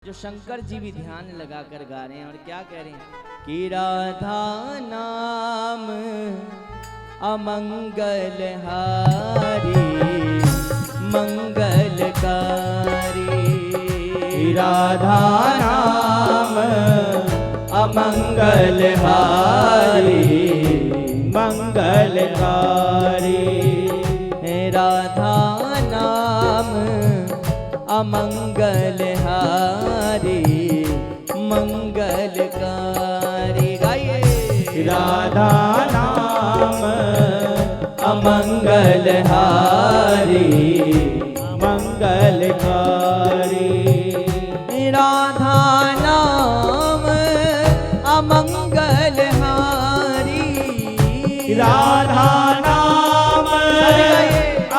जो शंकर जी भी ध्यान लगाकर गा रहे हैं और क्या कह रहे हैं कि राधा नाम अमंगलहारी मंगलकारी। राधा नाम अमंगलहारी मंगलकारी। राधा नाम अमंगलहारी मंगलकारी। गाइए राधा नाम अमंगलहारी मंगलकारी। राधा नाम अमंगलहारी। राधा नाम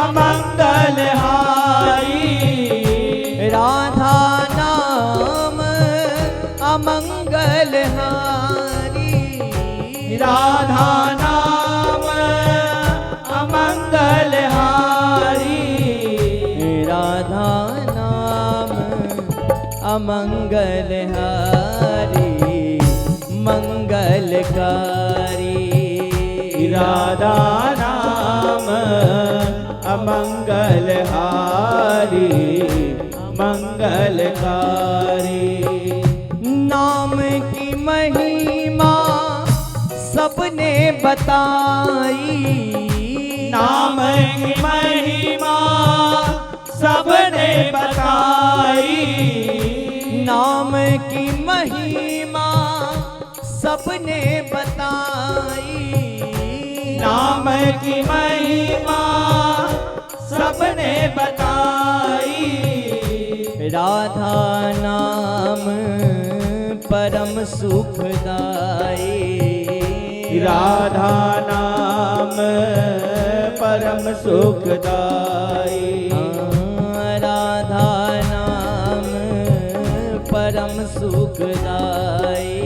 अमंगलहारी। राधा नाम अमंगलहारी। राधा नाम अमंगलहारी। राधा नाम अमंगलहारी मंगलकारी। राधा नाम अमंगलहारी मंगलकारी। नाम की महिमा सबने बताई। नाम की महिमा सबने बताई। नाम की महिमा सबने बताई। नाम की महिमा सबने बताई। राधा नाम परम सुखदाई। राधा नाम परम सुखदाई। राधा नाम परम सुखदाई।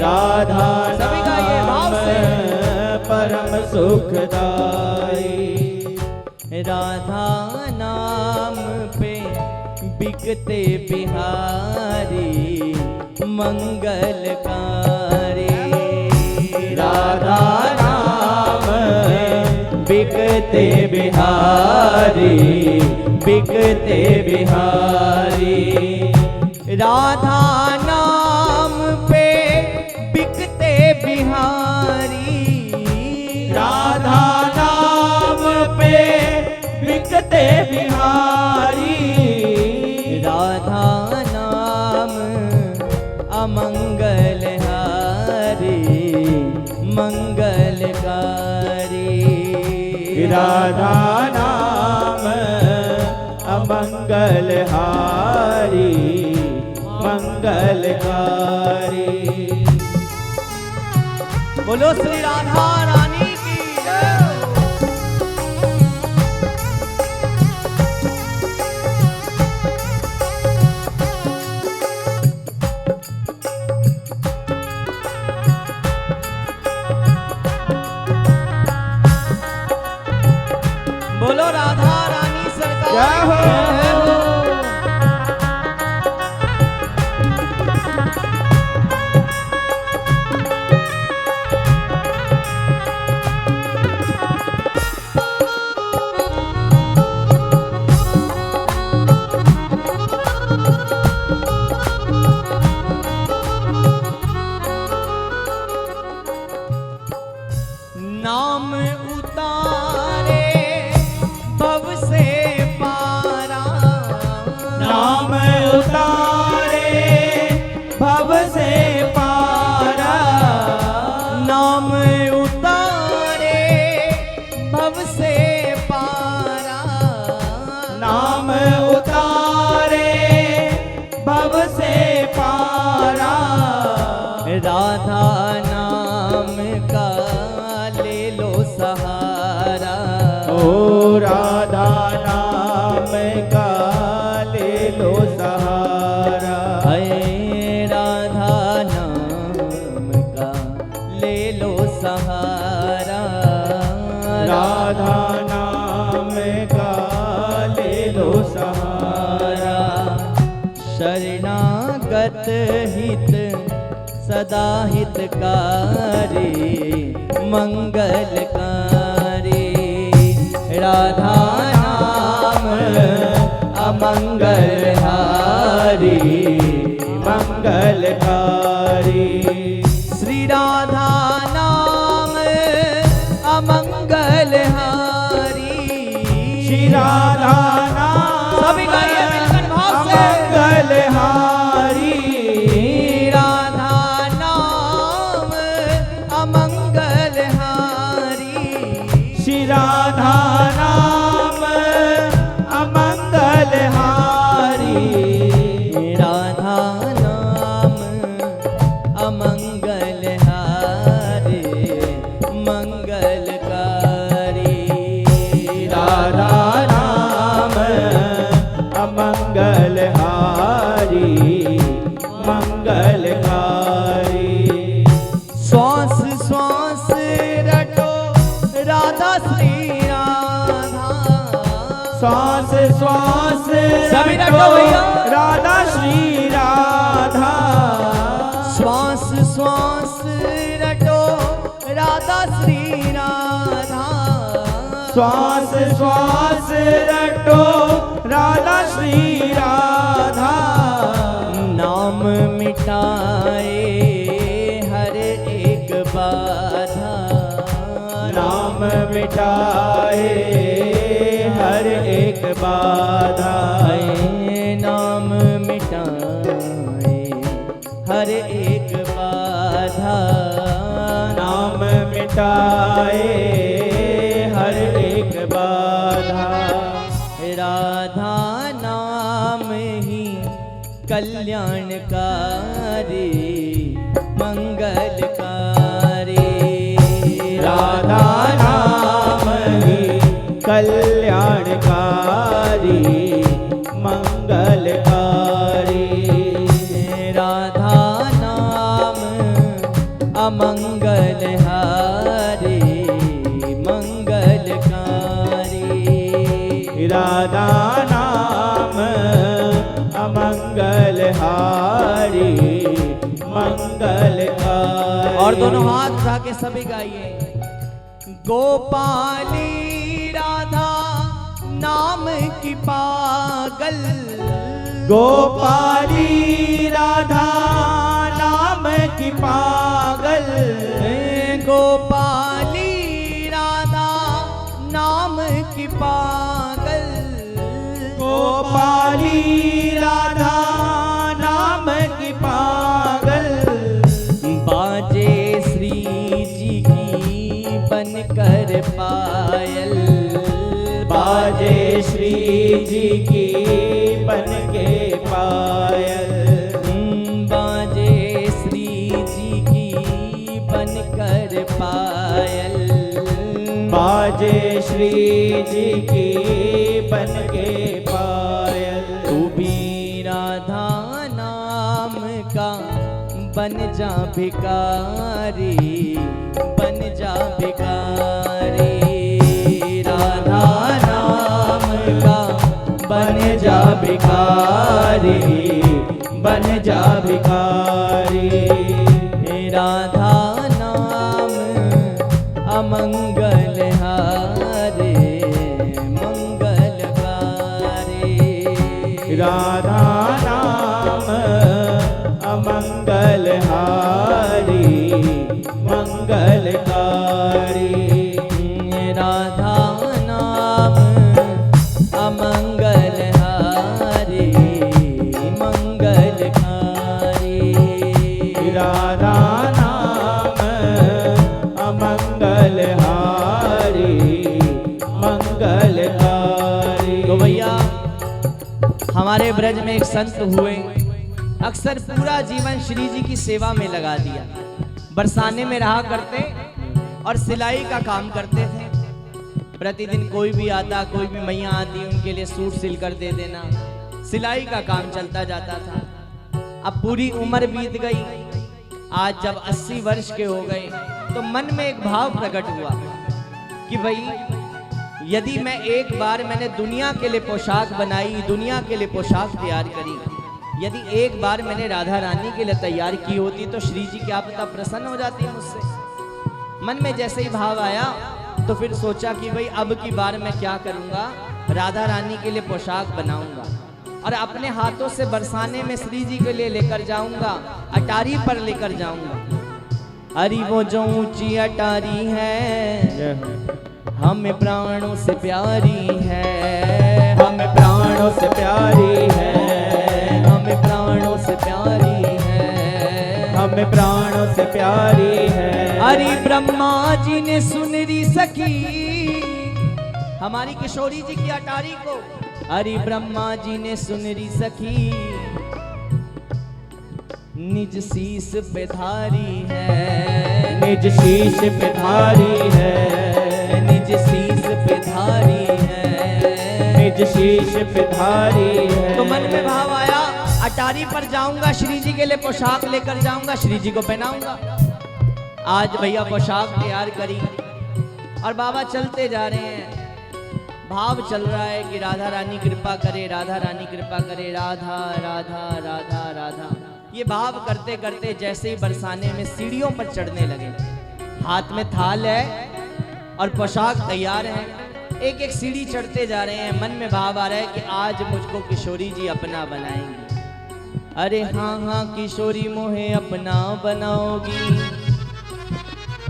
राधा सभी गाइए भाव से। परम सुखदाई। राधा नाम पे बिकते बिहारी मंगलकारी। राधा नाम बिकते बिहारी बिकते बिहारी। राधा नाम पे बिकते बिहारी। राधा नाम पे बिकते बिहारी। राधा नाम अमंगलहारी मंगलकारी। राधा नाम अमंगलहारी मंगलकारी। बोलो श्री राधा रानी की जय। बोलो राधा रानी सरकार जय हो। नाम उतारे भव से पारा। नाम उतारे भव से पारा। नाम उतारे भव से पारा। नाम उतारे भव से पारा। राधा नाम का ले लो सहारा। ओ राधा नाम का ले लो सहारा। है राधा नाम का ले लो सहारा। राधा नाम का ले लो सहारा। शरीर शरणागत हित सदा हितकारी मंगलकारी। राधा नाम अमंगल हारी मंगलकारी। श्री राधा नाम अमंगल हारी। श्री राधा नाम सभी गाइए मिलकर भाव से। मंगलहारी। राधा नाम अमंगल हारी। श्री राधा नाम अमंगलहारी। राधा नाम अमंगल हारी मंगलकारी। राधा नाम अमंगलहारी मंगलकारी। श्वास श्वास रटो राधा श्री राधा। श्वास श्वास सभी रटो भैया। राधा श्री राधा। श्वास श्वास रटो राधा श्री राधा। श्वास श्वास रटो राधा श्री राधा। नाम मिटाए हर एक बाधा। नाम मिटाए हर एक बाधा। नाम मिटाए हर एक बाधा। नाम मिटाए हर एक बाधा। राधा नाम ही कल्याणकारी मंगलकारी। राधा नाम ही कल्याणकारी मंगलकारी। राधा नाम अमंगल हारी मंगलकारी। राधा नाम अमंगलहारी मंगलकारी। और दोनों हाथ उठा के सभी गाइए। गोपाली राधा नाम की पागल। गोपाली राधा नाम की पागल। गोपाली राधा नाम की पागल। गोपाली राधा नाम की पागल। बाजे श्री जी की बनकर पायल। बाजे श्री जी की बन के पायल। बाजे श्री जी की बनकर पायल। बाजे श्री जी की बन के पायल। तू भी राधा नाम का बन जा भिकारी बन जा भिकारी। राधा नाम का बन जा भिकारी बन जा भिखारी। राधा नाम अमंगल हारे मंगलकारी। राधा नाम अमंगलहारी मंगलकारी। राधा नाम अमंगल हारी मंगलकारी। राधा नाम अमंगलहारी मंगलकारी। तो भैया हमारे ब्रज में एक संत हुए, अक्सर पूरा जीवन श्री जी की सेवा में लगा दिया। बरसाने में रहा करते और सिलाई का काम करते थे। प्रतिदिन कोई भी आता, कोई भी मैया आती, उनके लिए सूट सिल कर दे देना, सिलाई का काम चलता जाता था। अब पूरी उम्र बीत गई, आज जब 80 वर्ष के हो गए तो मन में एक भाव प्रकट हुआ कि भाई यदि मैं एक बार मैंने दुनिया के लिए पोशाक बनाई, दुनिया के लिए पोशाक तैयार करी, यदि एक बार मैंने राधा रानी के लिए तैयार की होती तो श्री जी क्या पता प्रसन्न हो जाती मुझसे। मन में जैसे ही भाव आया तो फिर सोचा कि भाई अब की बार मैं क्या करूंगा, राधा रानी के लिए पोशाक बनाऊंगा और अपने हाथों से बरसाने में श्री जी के लिए लेकर जाऊंगा, अटारी पर लेकर जाऊंगा। अरे वो जो ऊंची अटारी है हमें प्राणों से प्यारी है, हमें प्राणों से प्यारी है, हमें प्राणों से प्यारी है, हमें प्राणों से प्यारी है। अरे ब्रह्मा जी ने सुनरी सखी हमारी किशोरी जी की अटारी को, अरे ब्रह्मा जी ने सुनरी सखी निज शीश पे धारी है, निज शीश पे धारी है, निज शीश पे धारी है, निज शीश पे धारी है। तो मन में भाव आया अटारी पर जाऊंगा, श्री जी के लिए पोशाक लेकर जाऊंगा, श्री जी को पहनाऊंगा। आज भैया पोशाक तैयार करी और बाबा चलते जा रहे हैं। भाव चल रहा है कि राधा रानी कृपा करे, राधा रानी कृपा करे, राधा राधा राधा राधा। ये भाव करते करते जैसे ही बरसाने में सीढ़ियों पर चढ़ने लगे, हाथ में थाल है और पोशाक तैयार है, एक एक सीढ़ी चढ़ते जा रहे हैं। मन में भाव आ रहा है कि आज मुझको किशोरी जी अपना बनाएंगी। अरे हाँ हाँ किशोरी मोहे अपना बनाओगी,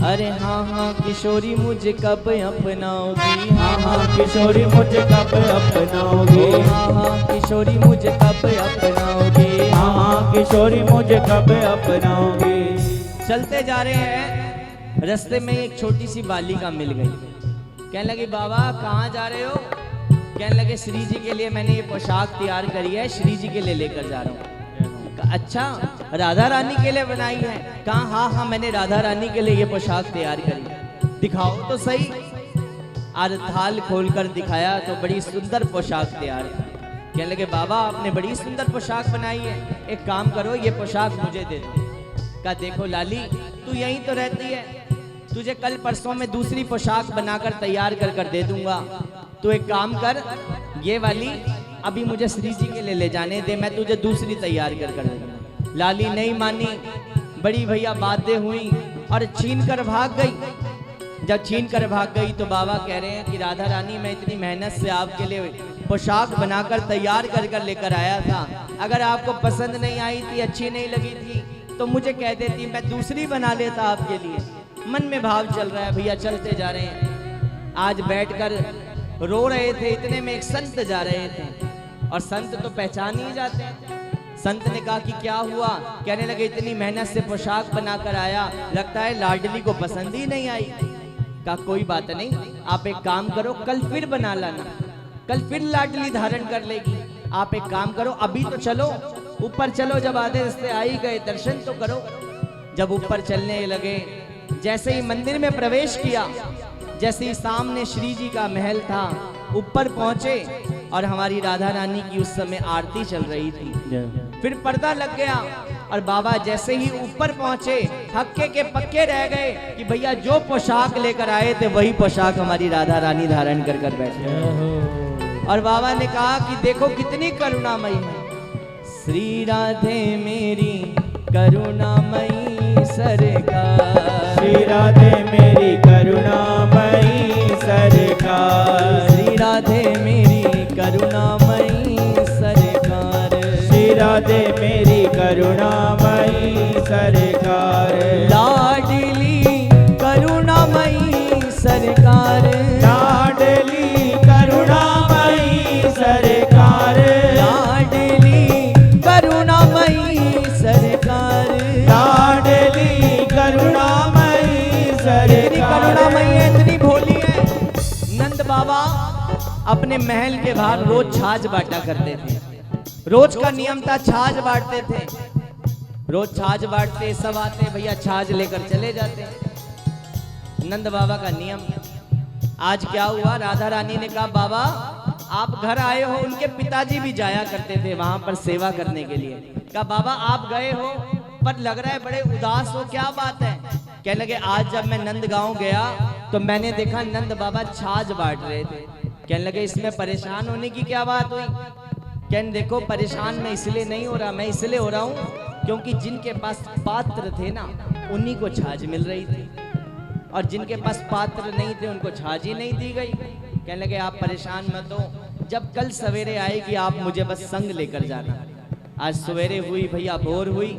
अरे हाँ हाँ किशोरी मुझे कब अपनाओगी, हाँ हाँ किशोरी मुझे कब अपनाओगी, हाँ हाँ किशोरी मुझे कब अपनाओगी, हाँ हाँ किशोरी मुझे कब अपनाओगी। चलते जा रहे हैं, रास्ते में एक छोटी सी बालिका मिल गई। कहने लगी बाबा कहाँ जा रहे हो? कहने लगे श्री जी के लिए मैंने ये पोशाक तैयार करी है, श्री जी के लिए लेकर जा रहा हूँ। अच्छा राधा रानी के लिए बनाई है? कहा हाँ हाँ मैंने राधा रानी के लिए ये पोशाक तैयार करी है। दिखाओ तो सही। और थाल खोलकर दिखाया तो बड़ी सुंदर पोशाक तैयार थी। कहने लगे बाबा आपने बड़ी सुंदर पोशाक बनाई है, एक काम करो ये पोशाक मुझे दे दो। कहा देखो लाली तू यहीं तो रहती है, तुझे कल परसों में दूसरी पोशाक बनाकर तैयार कर कर दे दूंगा। तो एक काम कर ये वाली अभी मुझे श्री जी के लिए ले जाने दे, मैं तुझे दूसरी तैयार कर कर दे दूंगा। लाली नहीं मानी, बड़ी भैया बातें हुई और छीन कर भाग गई। जब छीन कर भाग गई तो बाबा कह रहे हैं कि राधा रानी मैं इतनी मेहनत से आपके लिए पोशाक बनाकर तैयार कर कर लेकर आया था, अगर आपको पसंद नहीं आई थी, अच्छी नहीं लगी थी तो मुझे कह देती, मैं दूसरी बना लेता आपके लिए। मन में भाव चल रहा है, भैया चलते जा रहे हैं। आज बैठकर रो रहे थे, इतने में एक संत जा रहे थे और संत तो पहचान ही जाते हैं। संत ने कहा कि क्या हुआ? कहने लगे इतनी मेहनत से पोशाक बनाकर आया, लगता है लाडली को पसंद ही नहीं आई। कहा कोई बात नहीं, आप एक काम करो कल फिर बना लाना, कल फिर लाडली धारण कर लेगी। आप एक काम करो अभी तो चलो ऊपर चलो, जब आधे रास्ते आ ही गए दर्शन तो करो। जब ऊपर चलने लगे, जैसे ही मंदिर में प्रवेश किया, जैसे ही सामने श्री जी का महल था, ऊपर पहुंचे और हमारी राधा रानी की उस समय आरती चल रही थी। फिर पर्दा लग गया और बाबा जैसे ही ऊपर पहुंचे हक्के के पक्के रह गए कि भैया जो पोशाक लेकर आए थे वही पोशाक हमारी राधा रानी धारण कर कर बैठे। और बाबा ने कहा कि देखो कितनी करुणामयी है श्री राधे मेरी करुणामयी सरकार, श्री राधे मेरी करुणामयी सरकार, श्री राधे मेरी करुणामयी सरकार, श्री राधे मेरी करुणामयी सरकार, लाडली करुणामयी सरकार, लाडली करुणामयी सरकार, लाडली करुणामयी सरकार, लाडली करुणामयी सरकार। इतनी करुणामयी है, इतनी भोली है। नंद बाबा अपने महल के बाहर रोज छाछ बांटा करते थे। रोज का नियम था छाछ बांटते थे, रोज छाछ बांटते, सब आते भैया छाछ लेकर चले जाते। नंद बाबा का नियम। आज क्या हुआ, राधा रानी ने कहा बाबा आप घर आए हो, उनके पिताजी भी जाया करते थे वहां पर सेवा करने के लिए। कहा बाबा आप गए हो पर लग रहा है बड़े उदास हो, क्या बात है? कहने लगे आज जब मैं नंद गांव गया तो मैंने देखा नंद बाबा छाछ बांट रहे थे। कहने लगे इसमें परेशान होने की क्या बात हुई? कहने देखो परेशान मैं इसलिए नहीं हो रहा, मैं इसलिए हो रहा हूँ क्योंकि जिनके पास पात्र थे ना उन्हीं को छाछ मिल रही थी, और जिनके पास पात्र नहीं थे उनको छाछ ही नहीं दी गई। कहने लगे आप परेशान मत हो, जब कल सवेरे आएगी आप मुझे बस संग लेकर जाना। आज सवेरे हुई भैया, भोर हुई,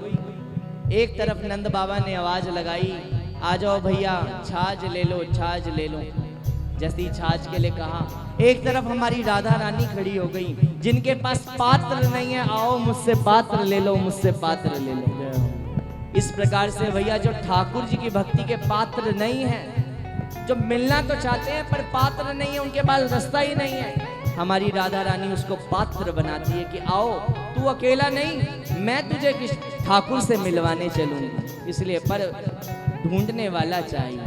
एक तरफ नंद बाबा ने आवाज लगाई, आ जाओ भैया छाछ ले लो, छाछ ले लो। जैसी छाछ के लिए कहा, एक तरफ हमारी राधा रानी खड़ी हो गई, जिनके पास पात्र नहीं है आओ मुझसे पात्र ले लो, मुझसे पात्र ले लो। इस प्रकार से भैया जो ठाकुर जी की भक्ति के पात्र नहीं है, जो मिलना तो चाहते हैं पर पात्र नहीं है, उनके पास रास्ता ही नहीं है, हमारी राधा रानी उसको पात्र बनाती है कि आओ तू अकेला नहीं, मैं तुझे ठाकुर से मिलवाने चलूंगी। इसलिए पर ढूंढने वाला चाहिए।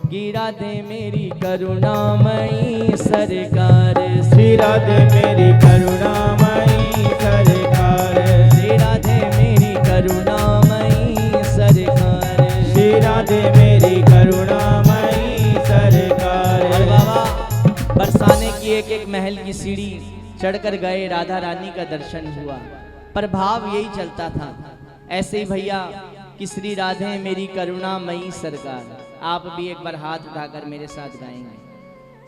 कि राधे मेरी करुणामयी सरकार, श्री राधे मेरी करुणामयी सरकार, श्री राधे मेरी करुणामयी सरकार, श्री राधे मेरी करुणामयी सरकार। और बाबा बरसाने की एक एक महल की सीढ़ी चढ़कर गए, राधा रानी का दर्शन हुआ, पर भाव यही चलता था। ऐसे ही भैया कि श्री राधे मेरी करुणामयी सरकार, आप भी एक बार हाथ उठाकर मेरे साथ गाएंगे।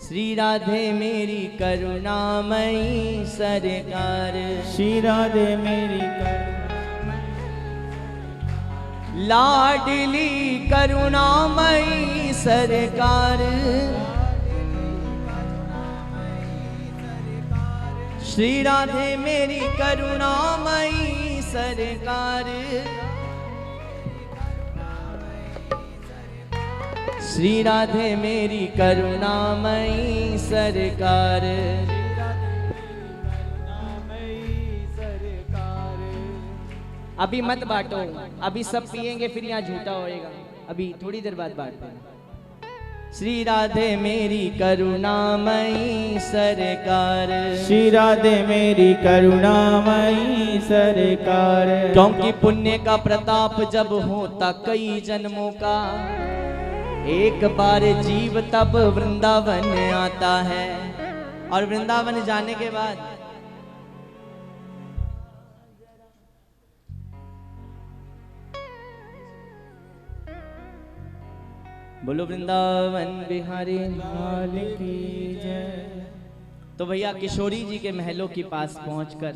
श्री राधे मेरी करुणामयी सरकार, श्री राधे मेरी लाडली करुणामयी सरकार, श्री राधे मेरी करुणामयी सरकार, श्री राधे मेरी करुणामयी सरकार। अभी मत बांटो, अभी सब पिएंगे फिर यहाँ झूठा होएगा, अभी थोड़ी देर बाद बांटते हैं। श्री राधे मेरी करुणामयी सरकार, श्री राधे मेरी करुणामयी सरकार। क्योंकि पुण्य का प्रताप जब होता कई जन्मों का, एक बार जीव तब वृंदावन आता है, और वृंदावन जाने के बाद बोलो वृंदावन बिहारी लाल की जय। तो भैया किशोरी जी के महलों के पास पहुंचकर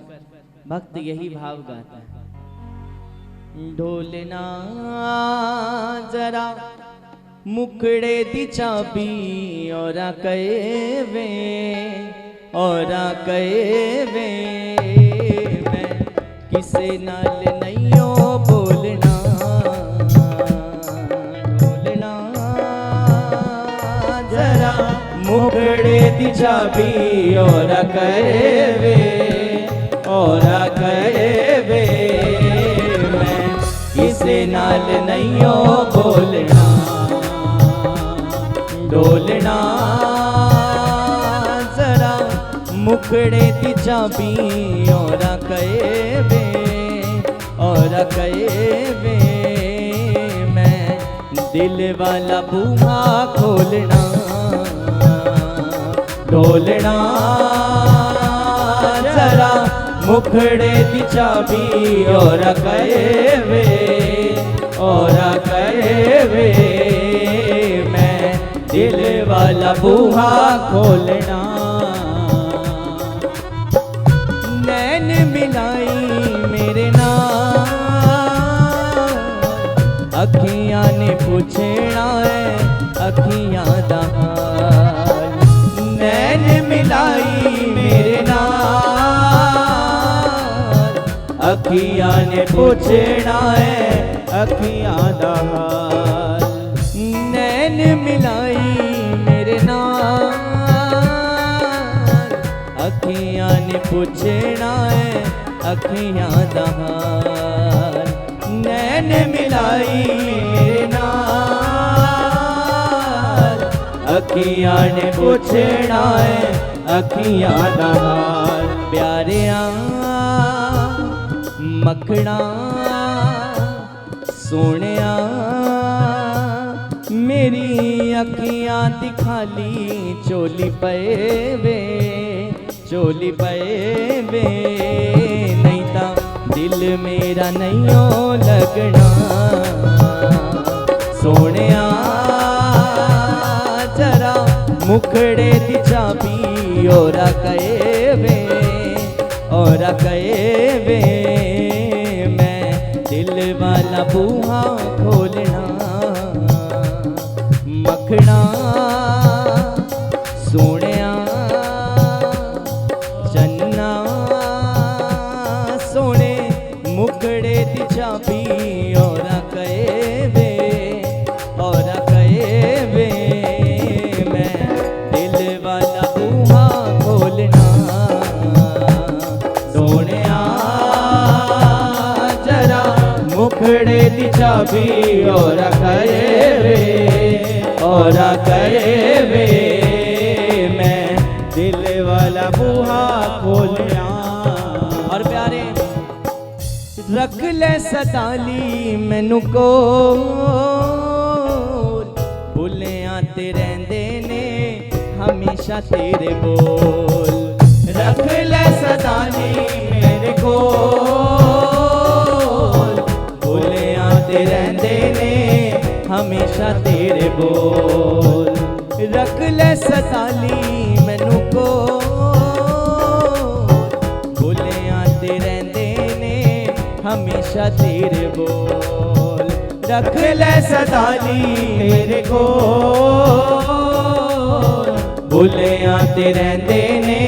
भक्त यही भाव गाता है। ढोलना जरा मुकड़े दी चाबी और कहे वे, और कहे वे, मैं किसे नाल नैयो बोलना, ढोलना जरा मुकड़े दी चाबी और कहे वे, और कहे वे, मैं किसे नाल नैयो बोलना, ढोलना जरा मुकड़े दी चाबी और कहे वे, और कहे वे, मैं दिल वाला बूहा खोलना, ढोलना जरा मुखड़े दी चाबी और कहे वे, और कहे वे, मैं दिल वाला बूहा खोलना। नैन मिलाई मेरे नाल, अखियां ने पूछना है अखियां दा हाल, नैन मिलाई मेरे नाल, अखियां ने पूछना है अखियां दा हाल, नैन मिलाई मेरे नाल, अखियां ने पूछना है अखियां दा हाल, नैन मिलाई मेरे नाल, अखियां ने पूछना है अखियां दा हाल। प्यारिया मखना सोनिया मेरी अखियां दिखाली चोली पे वे, चोली पे वे नहीं ता दिल मेरा नहीं ओ लगना सोनिया जरा मुखड़े दी चाबी और कहे वे मैं दिल वाला बूहा खोलना मखना सोनिया चन्ना सोने मुखड़े दी चाबी और कहे वे मैं दिल वाला बूहा खोलना सोनिया जरा मुखड़े दी चाबी और कहे वे मैं दिल वाला बूहा खोलना। और प्यारे रख ले सताली मैनू को भुलिया ते रहंदे ने हमेशा तेरे बोल रख ले सताली मेरे को भुलिया ते रहंदे ने हमेशा तेरे बोल रख ले सताली मैनू को भुलिया ते रहंदे ने हमेशा तेरे बोल रख ले सताली मेरे को भुलिया ते रहंदे ने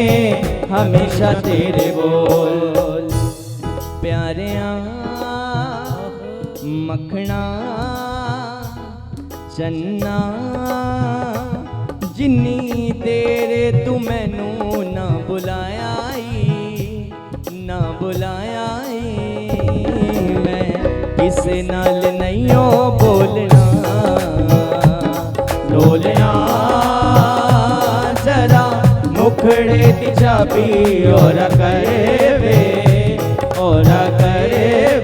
हमेशा तेरे बोल प्यारिया मखना चन्ना जिन्नी तेरे तू मैनू ना बुलाया मैं किसे नाल नहीं ओ बोलना डोलना जरा मुखड़े दी चाबी और करे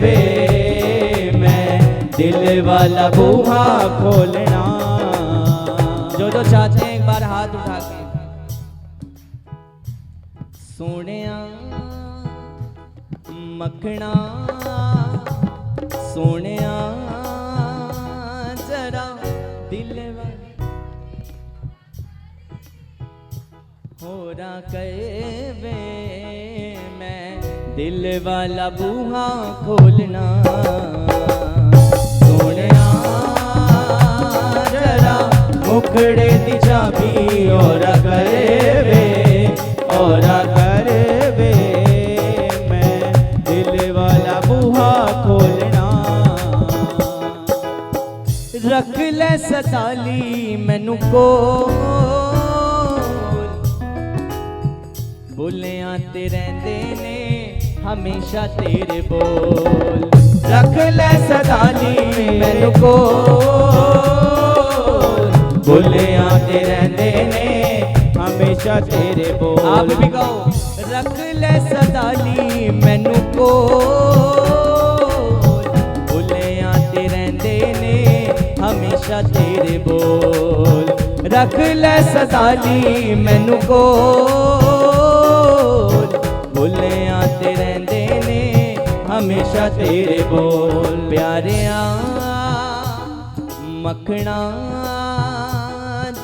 वे मैं दिल वाला बूहा खोलना। जो चाहते हैं एक बार हाथ उठा के सोनिया मखना सोनिया जरा दिल होरा कहे वे मैं दिल वाला बूहा खोलना सोनिया जरा मुखड़े दी चाबी और करे वे मैं दिल वाला बूहा खोलना। रख ले सताली मैनू को भुलिया ते रहंदे ने हमेशा तेरे बोल रख ले सताली मैनू को भुलिया ते रहंदे ने हमेशा तेरे बोल। आप भी कहो रख ले सताली मैनू को भुलिया ते रहंदे ने हमेशा तेरे बोल रख ले सताली मैनू को भुलिया ते रहंदे ने हमेशा तेरे बोल प्यारिया मखना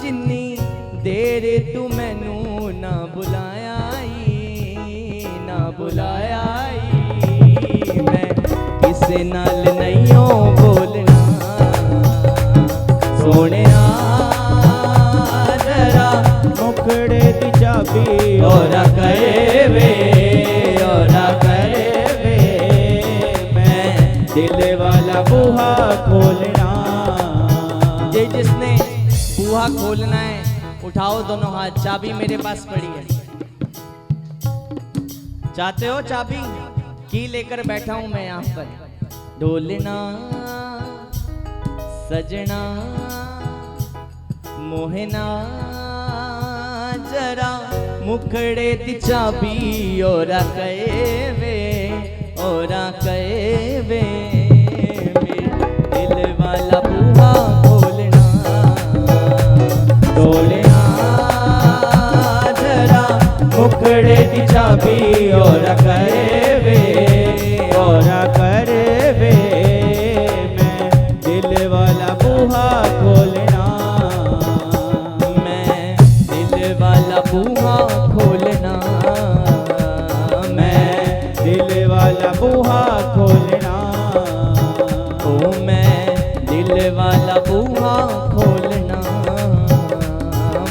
जिन्नी देर तू मैनू ना बुलाया मैं किसे नाल नहीं ओ बोलना सोनिया जरा मुखड़े दी चाबी और कहे वे मैं दिल वाला बूहा खोलना। जिसने बूहा खोलना है उठाओ दोनों हाथ चाबी मेरे पास पड़ी है चाहते हो चाबी की लेकर बैठा हूं मैं यहाँ पर ढोलना सजना मोहना जरा मुखड़े दी चाबी और कहे वे दिल वाला बूहा खोलना ढोलना जरा मुखड़े और करे वे, और करे वे। मैं दिल वाला बूहा खोलना, मैं दिल वाला बूहा खोलना, मैं दिल वाला बूहा खोलना। ओ मैं दिल वाला बूहा खोलना,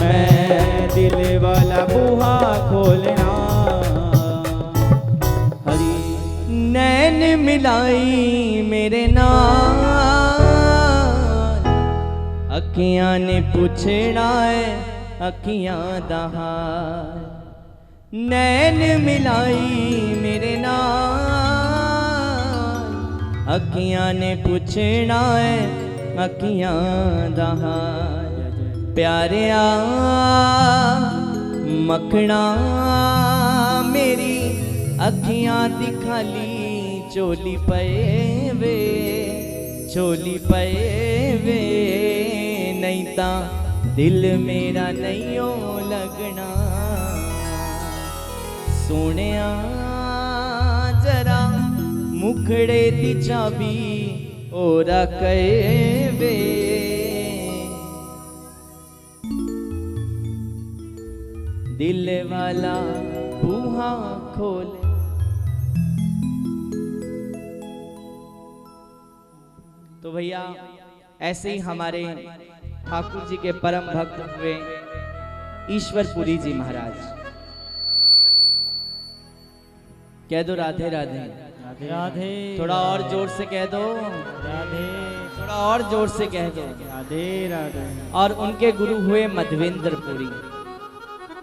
मैं दिल वाला बूहा खोलना। हरी नैन मिलाई मेरे नाल, अखियां ने पुछना है अखियां दा हाल। नैन मिलाई मेरे नाल, अखियां ने पुछना है अखियां दा हाल। प्यारिया मखना मेरी अखियां दी खाली चोली पए वे, चोली पए वे। नहीं ता दिल मेरा नहीं ओ लगना। सोनिया जरा मुखड़े दी चाबी ओरा कए वे। दिल वाला बूहा खोले। तो भैया ऐसे ही हमारे ठाकुर जी के परम भक्त हुए ईश्वरपुरी जी महाराज। कह दो राधे राधे। राधे राधे। थोड़ा और जोर से कह दो। राधे। थोड़ा और जोर से कह दो। राधे राधे। और उनके गुरु हुए मधवेंद्रपुरी,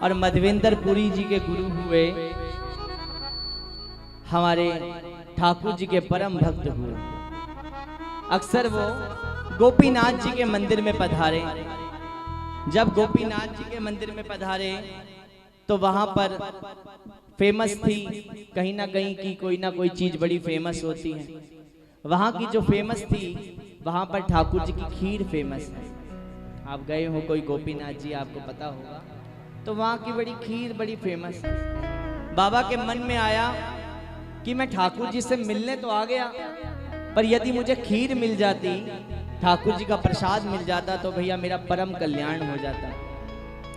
और मधवेंद्रपुरी जी के गुरु हुए हमारे ठाकुर जी के परम भक्त हुए। अक्सर वो गोपीनाथ जी के मंदिर में पधारे। जब गोपीनाथ जी के मंदिर में पधारे तो वहां पर फेमस थी कहीं ना कहीं की कोई ना कोई चीज बड़ी फेमस होती है। वहां की जो फेमस थी वहां पर ठाकुर जी की खीर फेमस है। आप गए हो कोई गोपीनाथ जी, आपको पता होगा। तो वहां की बड़ी खीर बड़ी फेमस है। बाबा के मन में आया कि मैं ठाकुर जी से मिलने तो आ गया, पर यदि मुझे खीर मिल जाती, ठाकुर जी का प्रसाद मिल जाता, तो भैया मेरा परम कल्याण हो जाता।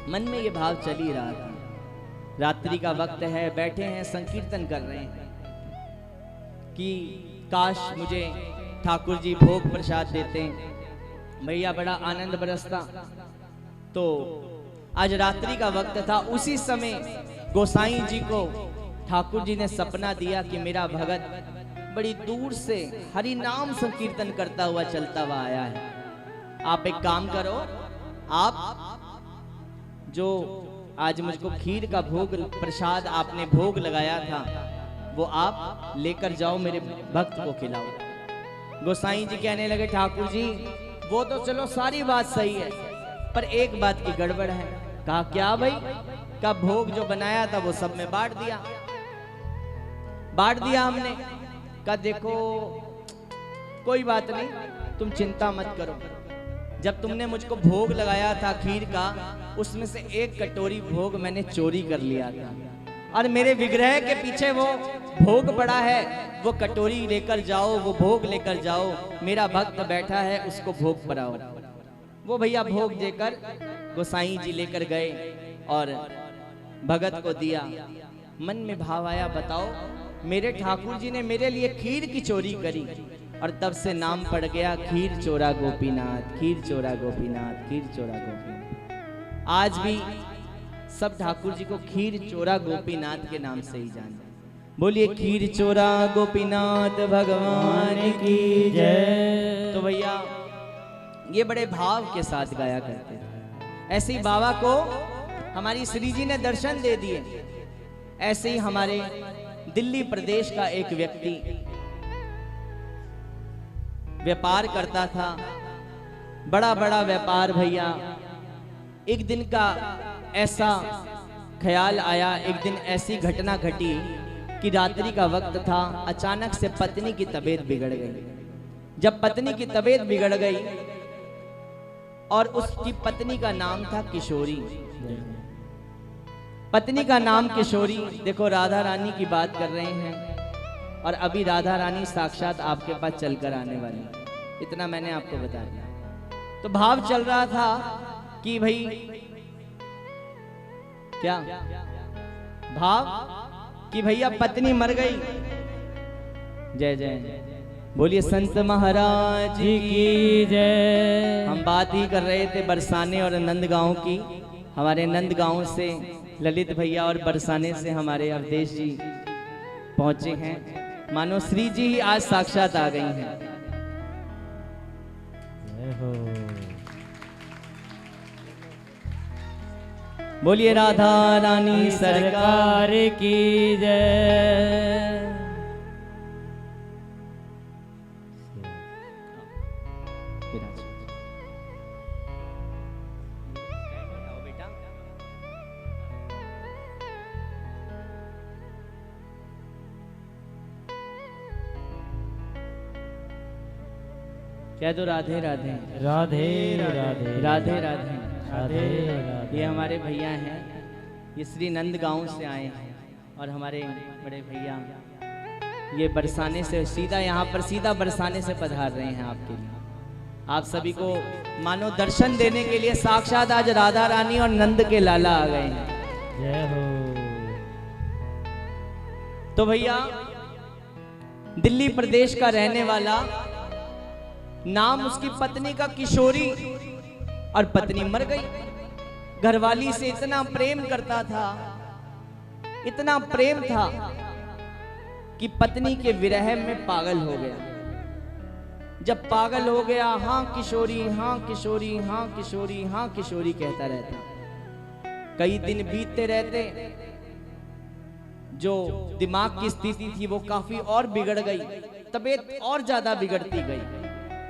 मन में ये भाव चल ही रहा था। रात्रि का वक्त है, बैठे हैं संकीर्तन कर रहे हैं कि काश मुझे ठाकुर जी भोग प्रसाद देते, भैया बड़ा आनंद बरसता। तो आज रात्रि का वक्त था। उसी समय गोसाई जी को ठाकुर जी ने सपना दिया कि मेरा भगत बड़ी दूर से हरि नाम संकीर्तन करता हुआ चलता हुआ आया है। आप एक काम करो, आप जो आज मुझको खीर का भोग प्रसाद आपने भोग लगाया था वो आप लेकर जाओ, मेरे भक्त को खिलाओ। गोसाई जी कहने लगे ठाकुर जी वो तो चलो सारी बात सही है, पर एक बात की गड़बड़ है। कहा क्या भाई? का भोग जो बनाया था वो सब में बांट दिया हमने। का देखो कोई बात नहीं, तुम चिंता मत करो। जब तुमने मुझको भोग लगाया था खीर का, उसमें से एक कटोरी भोग मैंने चोरी कर लिया था, और मेरे विग्रह के पीछे वो भोग पड़ा है। वो कटोरी लेकर जाओ, वो भोग लेकर जाओ, मेरा भक्त बैठा है उसको भोग पराओ। वो भैया भोग देकर गोसाई जी लेकर गए और भगत को दिया। मन में भाव आया, बताओ मेरे ठाकुर जी ने मेरे लिए खीर की चोरी करी, और तब से नाम पड़ गया खीर चोरा गोपीनाथ, खीर चोरा गोपीनाथ, खीर चोरा गोपीनाथ। आज भी सब ठाकुर जी को खीर चोरा गोपीनाथ के नाम से ही जानते। बोलिए खीर चोरा गोपीनाथ भगवान की जय। तो भैया ये बड़े भाव के साथ गाया करते थे। ऐसे ही बाबा को हमारी श्री जी ने दर्शन दे दिए। ऐसे ही हमारे दिल्ली प्रदेश का एक व्यक्ति व्यापार करता था, बड़ा बड़ा व्यापार भैया। एक दिन का ऐसा ख्याल आया, एक दिन ऐसी घटना घटी कि रात्रि का वक्त था। अचानक से पत्नी की तबीयत बिगड़ गई। जब पत्नी की तबीयत बिगड़ गई और उसकी पत्नी का नाम था किशोरी, पत्नी का नाम किशोरी। देखो राधा रानी की बात कर रहे हैं और अभी राधा रानी साक्षात आपके पास चलकर आने वाली, इतना मैंने आपको बता दिया। तो भाव चल रहा था कि भाई क्या भाव कि भैया पत्नी मर गई। जय जय बोलिए संत महाराज की जय। हम बात ही कर रहे थे बरसाने और नंदगांव की। हमारे नंदगांव से ललित भैया और बरसाने से हमारे अवधेश जी पहुंचे हैं। मानो श्री जी ही आज साक्षात आ गई हैं। जय हो। बोलिए राधा रानी सरकार की जय। क्या तो राधे राधे राधे राधे राधे राधे राधे राधे। ये हमारे भैया हैं, ये श्री नंद गांव से आए हैं और हमारे बड़े भैया ये बरसाने से सीधा यहाँ पर सीधा बरसाने से पधार रहे हैं आपके लिए। आप सभी को मानो दर्शन देने के लिए साक्षात आज राधा रानी और नंद के लाला आ गए हैं। जय हो। तो भैया दिल्ली प्रदेश का रहने वाला, नाम उसकी पत्नी का किशोरी, और पत्नी मर गई। घरवाली से इतना प्रेम करता था, इतना प्रेम था कि पत्नी के विरह में पागल हो गया। जब पागल हो गया, हाँ किशोरी हाँ किशोरी हाँ किशोरी हाँ किशोरी कहता रहता। कई दिन बीतते रहते, जो दिमाग की स्थिति थी वो काफी और बिगड़ गई, तबीयत और ज्यादा बिगड़ती गई।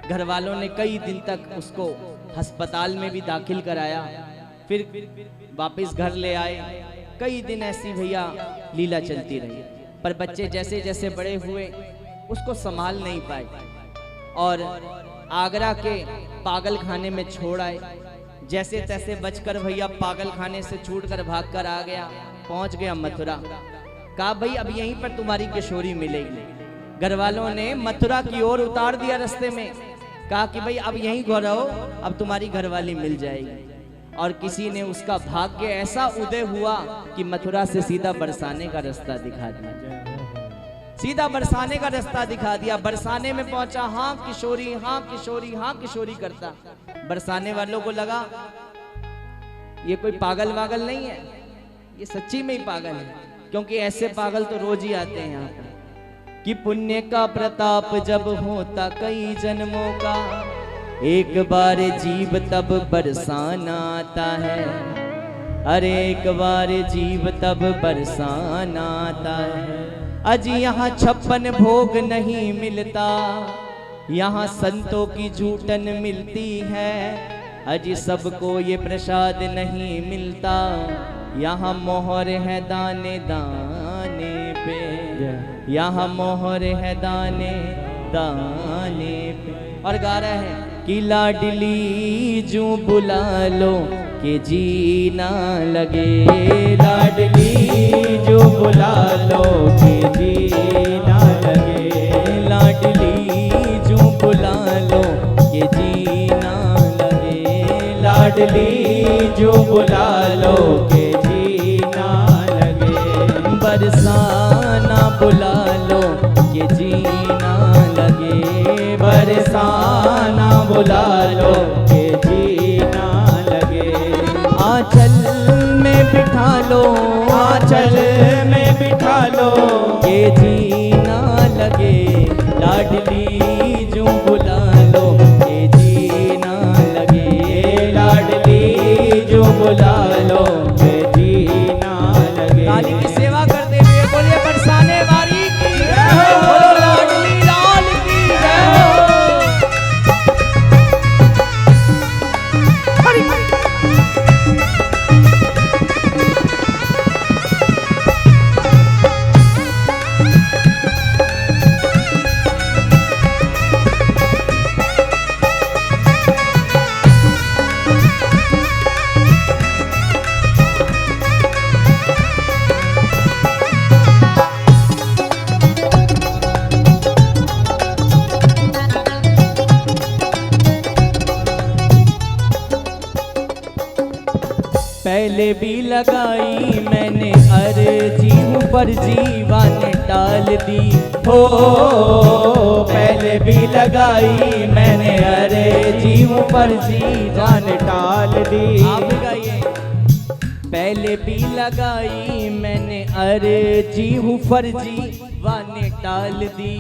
घर वालों ने कई दिन तक उसको अस्पताल में भी दाखिल कराया, फिर वापस घर ले आए। कई दिन ऐसी भैया लीला चलती रही, पर बच्चे जैसे जैसे बड़े हुए उसको संभाल नहीं पाए और आगरा के पागल खाने में छोड़ आए। जैसे तैसे बचकर भैया पागल खाने से छूटकर भागकर आ गया, पहुंच गया मथुरा। कहा भाई अब यहीं पर तुम्हारी किशोरी मिलेगी। घर वालों ने मथुरा की ओर उतार दिया रास्ते में, कहा कि भाई अब यहीं घर रहो, अब तुम्हारी घरवाली मिल जाएगी। और किसी ने उसका भाग्य ऐसा उदय हुआ कि मथुरा से सीधा बरसाने का रास्ता दिखा दिया। सीधा बरसाने का रास्ता दिखा दिया। बरसाने में पहुंचा, हाँ किशोरी हाँ किशोरी हाँ किशोरी करता। बरसाने वालों को लगा ये कोई पागल वागल नहीं है, ये सच्ची में ही पागल है, क्योंकि ऐसे पागल तो रोज ही आते हैं यहाँ पर। कि पुण्य का प्रताप जब होता कई जन्मों का, एक बार जीव तब बरसाना आता है। अरे एक बार जीव तब बरसाना आता है। अजी यहाँ 56 भोग नहीं मिलता, यहाँ संतों की झूठन मिलती है। अजी सबको ये प्रसाद नहीं मिलता, यहाँ मोहर है दाने दाने पे, यहाँ मोहर है दाने दाने पे। और गा रहा है कि लाडली जू बुला लो कि जी ना लगे। लाडली जू बुला लो कि जी ना लगे। लाडली जू बुला लो कि जी ना लगे। लाडली जू बुला लो कि जी ना लगे। बरसाना बुला लो कि जी ना लगे। बरसाना बुला लो कि जी ना लगे। आंचल में बिठा लो, आंचल में बिठा लो कि जी ना लगे। लाडली जू बुला लो कि जी ना लगे। लाडली जू बुला लो कि जी ना लगे। काली की सेवा करते हुए बोलिए बरसाने वाली की जय हो। बोलो लाडली लाल की जय हो। पहले भी लगाई मैंने अर्जी हूँ पर जीवन टाल दी। हो पहले भी लगाई मैंने अर्जी हूँ पर जीवन टाल दी। आप गाइए। पहले भी लगाई मैंने अर्जी हूँ फर्जी वाने टाल दी।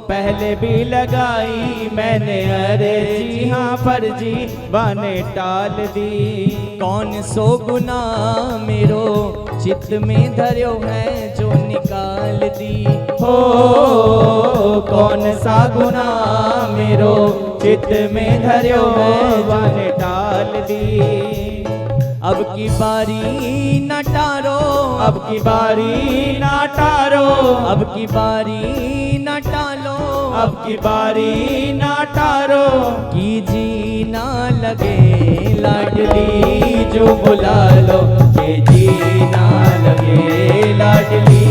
पहले भी लगाई मैंने अर्जी हाँ फर्जी वाने टाल दी। कौन सो गुना मेरो चित्त में धर्यो है जो निकाल दी। हो कौन सा गुना मेरो चित्त में धर्यो है वाने टाल दी। अब की बारी न टारो, अब की बारी ना टारो, अब की बारी न टालो, अब की बारी ना टारो। की जी ना लगे लाडली जो बुला लो के जी ना लगे। लाडली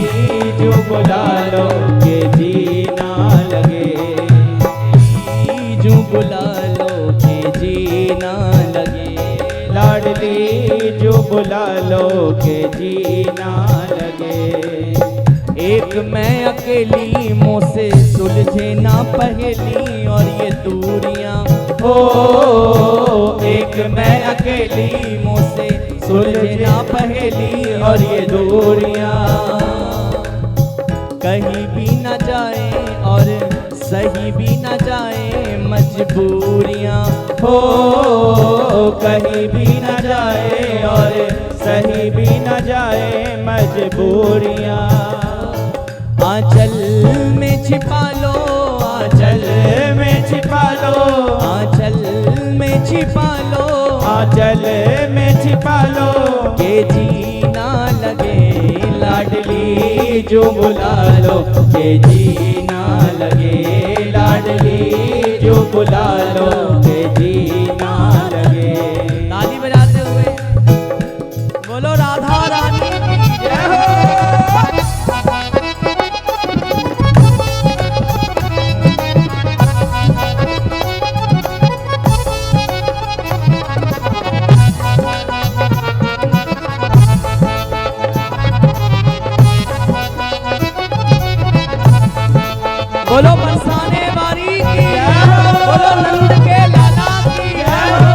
जो बुला लो के जी ना लगे। जो बुला लो के जी ना लगे। लाडली जो बुला लो के जी ना लगे। एक मैं अकेली मुँह से सुलझे ना पहेली और ये दूरियां। हो एक मैं अकेली मुँह से सुलझे ना पहेली और ये दूरियां। कहीं भी न जाए और सही भी न जाए मजबूरियां। हो कहीं भी न जाए और सही भी न जाए मजबूरियां। आंचल में छिपा लो, आंचल में छिपा लो, आंचल में छिपा लो, आंचल में छिपा लो के जी ना लगे। लाडली जो बुला लो के जी ना लगे। लाडली जो बुला लो के जी ना लगे। ताली बजाते हुए बोलो राधा रानी की जय हो। बोलो बरसाने वाली की जय हो। बोलो नंद के लाला की जय हो।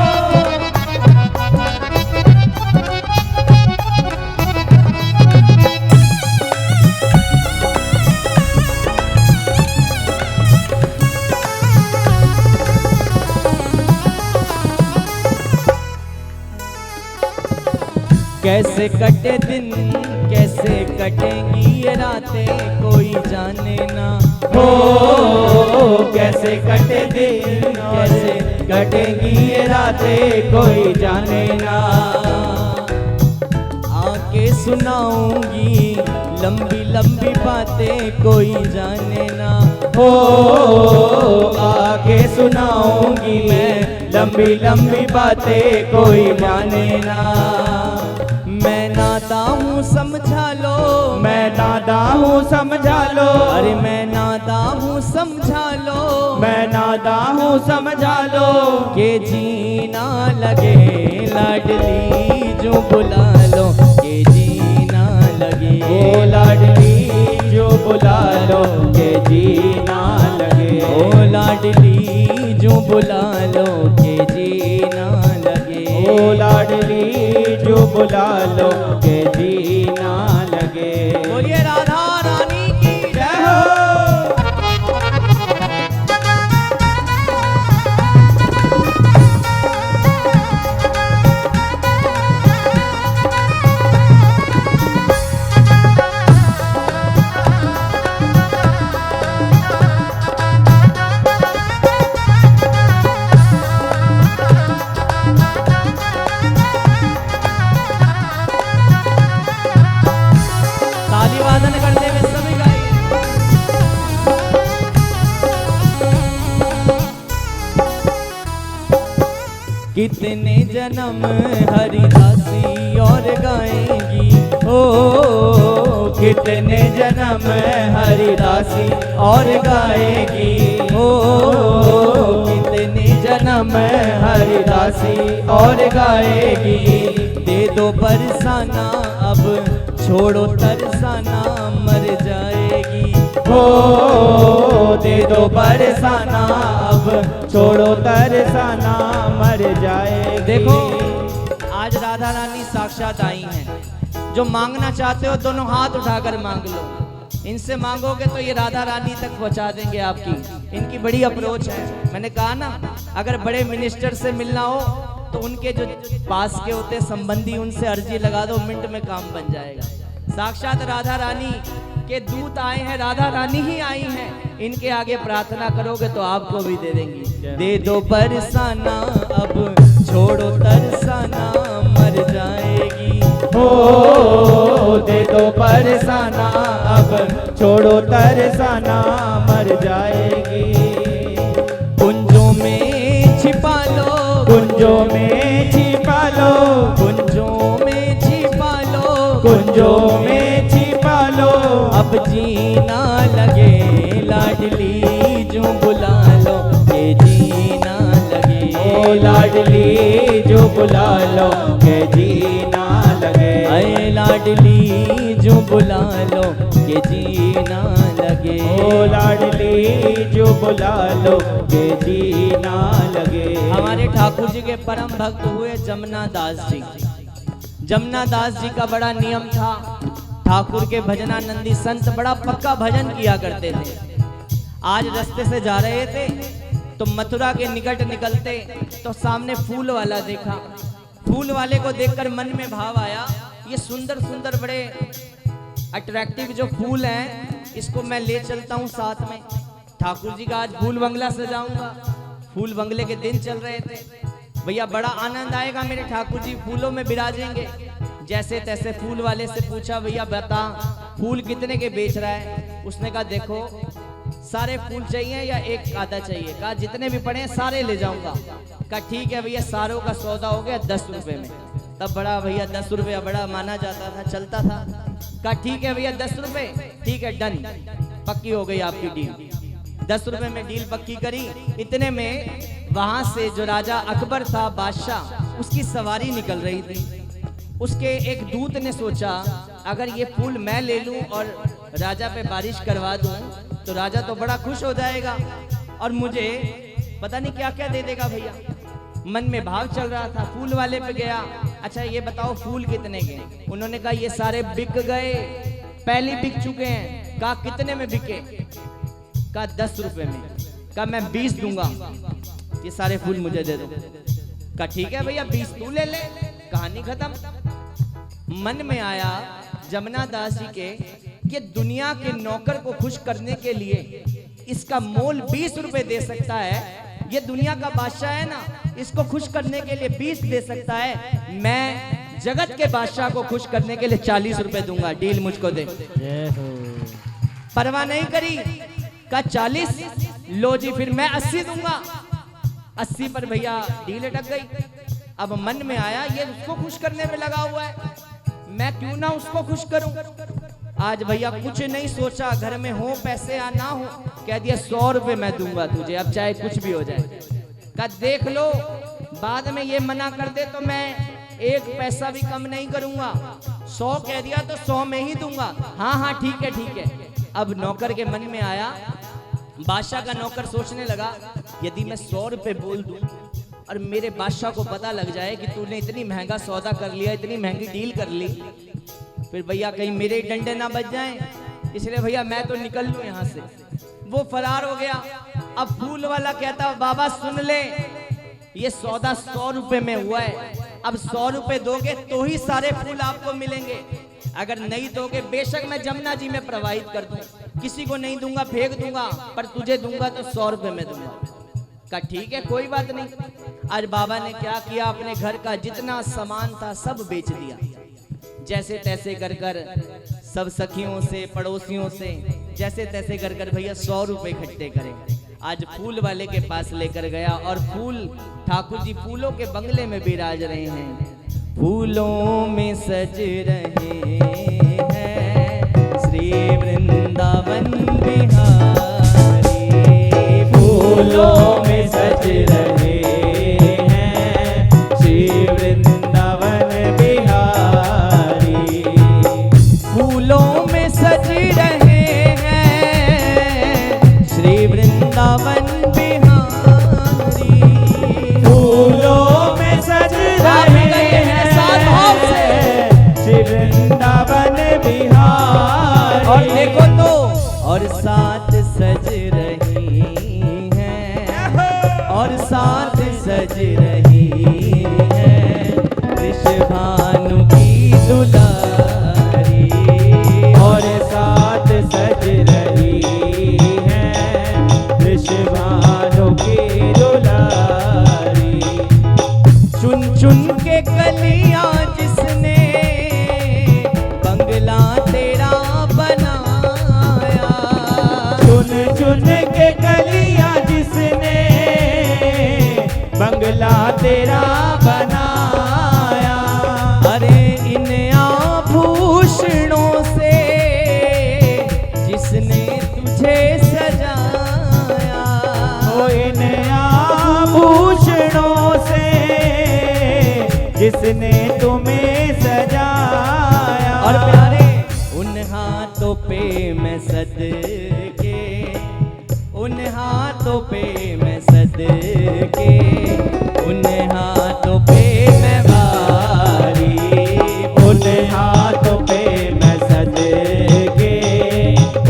कैसे कटे दिन कैसे कटेंगी ये रातें कोई जाने ना। हो कैसे कटे दिन कैसे कटेंगी ये रातें कोई जाने ना। आके सुनाऊंगी लंबी लंबी बातें कोई जाने ना। हो आके सुनाऊंगी मैं लंबी लंबी बातें कोई माने ना। मैं नादा हूँ समझा लो, मैं नादा हूँ समझा लो। अरे मैं नादा हूँ समझा लो, मैं नादा हूँ समझा लो के जीना लगे। लाडली जो बुला लो के जीना लगे। ओ लाडली जो बुला लो के जीना लगे। ओ लाडली जो बुला लो के जीना लगे। ओ लाडली जो बुला लो के जीना लगे। बोलिए राधा रानी की जय हो। ताली वादन करते हुए सभी गाइए। कितने जन्म हरिदासी और गाएंगी। ओ कितने जन्म हरिदासी और गाएगी। ओ कितने जन्म नम हरिदासी और गाएगी। दे दो बरसाना अब छोड़ो तरसाना मर जाएगी। हो दे दो बरसाना अब छोड़ो तरसाना मर जाएगी। देखो आज राधा रानी साक्षात आई हैं। जो मांगना चाहते हो दोनों हाथ उठाकर मांग लो। इनसे मांगोगे तो ये राधा रानी तक पहुंचा देंगे आपकी। इनकी बड़ी अप्रोच है। मैंने कहा ना, अगर बड़े मिनिस्टर से मिलना हो तो उनके जो पास के होते संबंधी, उनसे अर्जी लगा दो, मिनट में काम बन जाएगा। साक्षात राधा रानी के दूत आए हैं, राधा रानी ही आई हैं। इनके आगे प्रार्थना करोगे तो आपको भी दे देंगी। दे दो बरसाना अब छोड़ो तरसाना मर जाएगी। हो दे दो बरसाना अब छोड़ो तरसाना मर जाएगी। कुंजों में छिपा लो, कुंजों में छिपा लो, कुंजों में छिपा लो, कुंजों में छिपा लो। अब जीना लगे लाडली जो बुला लो, ये जीना लगे। ओ लाडली जो बुला लो के जीना लगे। अरे लाडली जो बुला लो के जीना लगे। ओ लाडली जो बुला लो के जीना लगे। हमारे ठाकुर जी के परम भक्त हुए जमुना दास जी। जमुना दास जी का बड़ा नियम था। ठाकुर के भजनानंदी संत बड़ा पक्का भजन किया करते थे। आज रास्ते से जा रहे थे तो मथुरा के निकट निकलते तो सामने फूल वाला देखा। फूल वाले को देखकर मन में भाव आया, ये सुंदर सुंदर बड़े अट्रैक्टिव जो फूल हैं, इसको मैं ले चलता हूँ साथ में। ठाकुर जी का आज फूल बंगला सजाऊंगा। फूल बंगले के दिन चल रहे थे। भैया बड़ा आनंद आएगा, मेरे ठाकुर जी फूलों में विराजेंगे। जैसे तैसे फूल वाले से पूछा, भैया बता फूल कितने के बेच रहा है? उसने कहा देखो सारे फूल चाहिए या एक आधा चाहिए? कहा जितने भी पड़े सारे ले जाऊंगा। कहा ठीक है भैया, सारों का सौदा हो गया 10 रुपए में। तब बड़ा भैया 10 रुपया बड़ा माना जाता था, चलता था। कहा ठीक है भैया 10 रुपए, ठीक है डन, पक्की हो गई आपकी डील। 10 रुपए में डील पक्की करी। इतने में वहां से जो राजा अकबर था बादशाह, उसकी सवारी निकल रही थी। उसके एक दूत ने सोचा अगर ये फूल मैं ले लूं और राजा पे बारिश करवा दूं तो राजा तो बड़ा खुश हो जाएगा और मुझे पता नहीं क्या क्या दे देगा। भैया मन में भाव चल रहा था। फूल वाले पे गया, अच्छा ये बताओ फूल कितने के? उन्होंने कहा ये सारे बिक गए, पहले बिक चुके हैं। कहा कितने में बिके? कहा 10 रुपए में। कहा मैं 20 दूंगा, ये सारे फूल मुझे दे दो। कहा ठीक है भैया 20 तू ले ले, कहानी खत्म। मन में आया जमुना दास जी के, ये दुनिया के नौकर को खुश करने के लिए इसका मोल 20 रुपए दे सकता है। ये दुनिया का बादशाह है ना, इसको खुश करने के लिए 20 दे सकता है। मैं जगत के बादशाह को खुश करने के लिए 40 रुपए दूंगा, डील मुझको दे। परवाह नहीं करी, कहा 40 लो जी, फिर मैं 80 दूंगा। 80 पर भैया डील अटक गई। अब मन में आया ये उसको खुश करने में लगा हुआ है, मैं क्यों ना उसको खुश करूं। आज भैया कुछ नहीं सोचा, घर में हो पैसे या ना हो, कह दिया 100 रुपए मैं दूंगा तुझे, अब चाहे कुछ भी हो जाए। कहा देख लो बाद में ये मना कर दे तो मैं 1 पैसा भी कम नहीं करूंगा। 100 कह दिया तो 100 में ही दूंगा। हाँ हाँ ठीक है ठीक है। अब नौकर के मन में आया, बादशाह का नौकर सोचने लगा यदि मैं 100 रुपए बोल दूं और मेरे बादशाह को पता लग जाए कि तूने इतनी महंगा सौदा कर लिया, इतनी महंगी डील कर ली, फिर भैया कहीं मेरे डंडे ना बच जाएं, इसलिए भैया मैं तो निकल लूं यहाँ से। वो फरार हो गया। अब फूल वाला कहता बाबा सुन ले, ये सौदा 100 रुपए में हुआ है, अब 100 रुपए दोगे तो ही सारे फूल आपको मिलेंगे, अगर नहीं दोगे बेशक मैं जमुना जी में प्रवाहित कर दूं, किसी को नहीं दूंगा फेंक दूंगा, पर तुझे दूंगा तो 100 रुपए में दूंगा। कहा ठीक है कोई बात नहीं। आज बाबा ने क्या किया, अपने घर का जितना सामान था सब बेच दिया। जैसे तैसे कर कर सब सखियों से पड़ोसियों से जैसे तैसे कर कर भैया 100 रुपए इकट्ठे करे। आज फूल वाले के पास लेकर गया और फूल ठाकुर जी फूलों के बंगले में विराज रहे हैं। फूलों में सज रहे हैं श्री वृंदावन बिहारी, फूलों में सज रहे वृंदावन बिहारी। फूलों में सज आप भी रहे कहते हैं सात भाव से। हैं श्री वृंदावन बिहारी। और देखो तो और साथ सज रही हैं, और साथ सज रही हैं वृषभानु की दुलारी। और साथ सज रही हैं वृषभानु की दुलारी। चुन चुन के कलियां जिसने बंगला तेरा बनाया। चुन चुन के कलियां जिसने बंगला तेरा बनाया। अरे इन आभूषणों से जिसने तुझे सजाया। ओ इन आभूषणों से जिसने तुम्हें सजाया। और प्यारे उन हाथों पे मैं सदके, उन हाथों पे मैं सदके, उन हाथों पे मैं वारी। उन हाथों पे मैं सदके,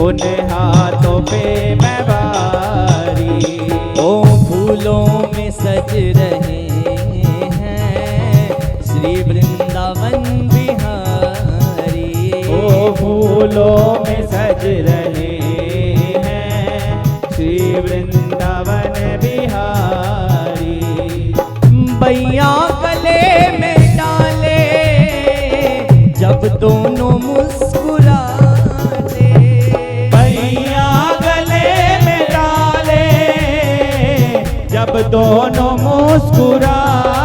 उन हाथों पे मैं वारी। ओ फूलों में सज रहे हैं श्री वृंदावन बिहारी। ओ फूलों में सज रहे हैं श्री वृंदावन बिहारी। बैया गले में डाले जब दोनों मुस्कुराते। भैया गले में डाले जब दोनों मुस्कुराते।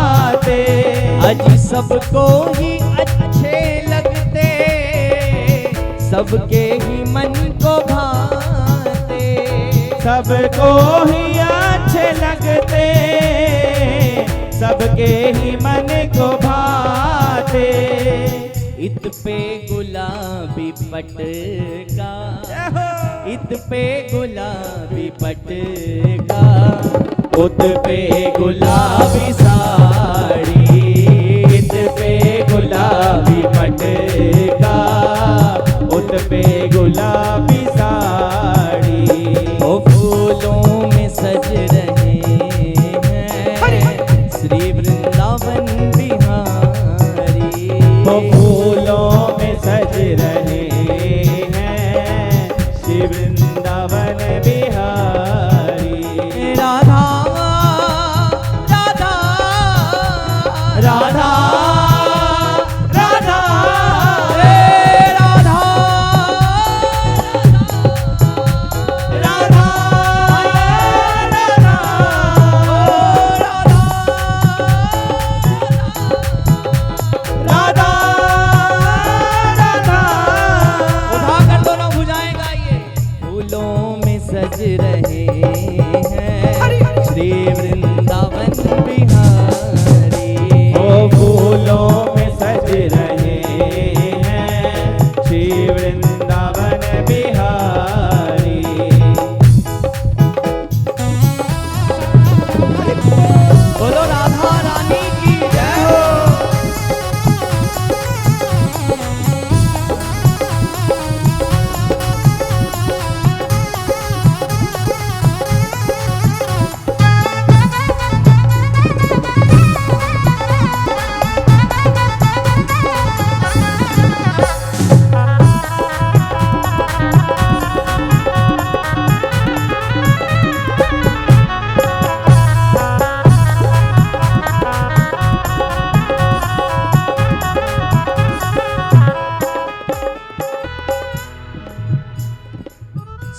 अजी सबको ही अच्छे लगते, सबके ही मन को भाते। सबको ही अच्छे लगते, सबके ही मन को भाते। इत पे गुलाबी पटका, इत पे गुलाबी पटका, उत पे गुलाबी साड़ी। इत पे गुलाबी पटका, उत पे गुलाबी साड़ी। ओ फूलों में सज रहे हैं श्री वृंदावन बिहारी। वो फूलों में सज रहे हैं श्री वृंदावन बिहारी। राधा राधा राधा राधा रे राधा राधा राधा राधा। उठा कर दोनों भुजाएं गाइए। फूलों में सज रहे हैं श्री वृंदावन बिहारी। ओ फूलों में सज रहे हैं श्री वृंदावन बिहारी। बोलो राधा रानी की जय हो।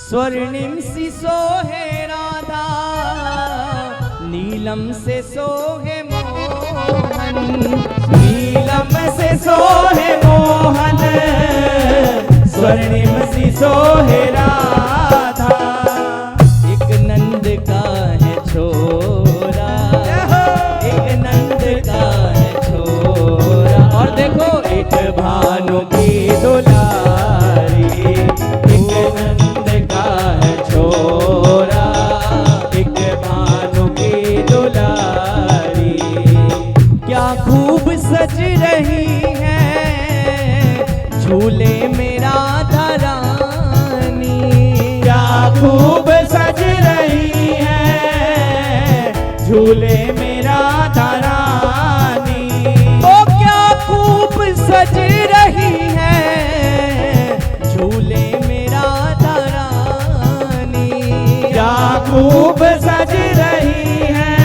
स्वर्णिम सी सोहे राधा, नीलम से सोहे मोहन। नीलम से सोहे मोहन, स्वर्णिम सी सोहे राधा। एक नंद का है छोरा, एक नंद का है छोरा। और देखो एक भानु की दुलारी, एक नंद का है छोरा। झूले में राधा रानी। क्या खूब सज रही है झूले में राधा रानी। ओ क्या खूब सज रही है झूले में राधा रानी। क्या खूब सज रही है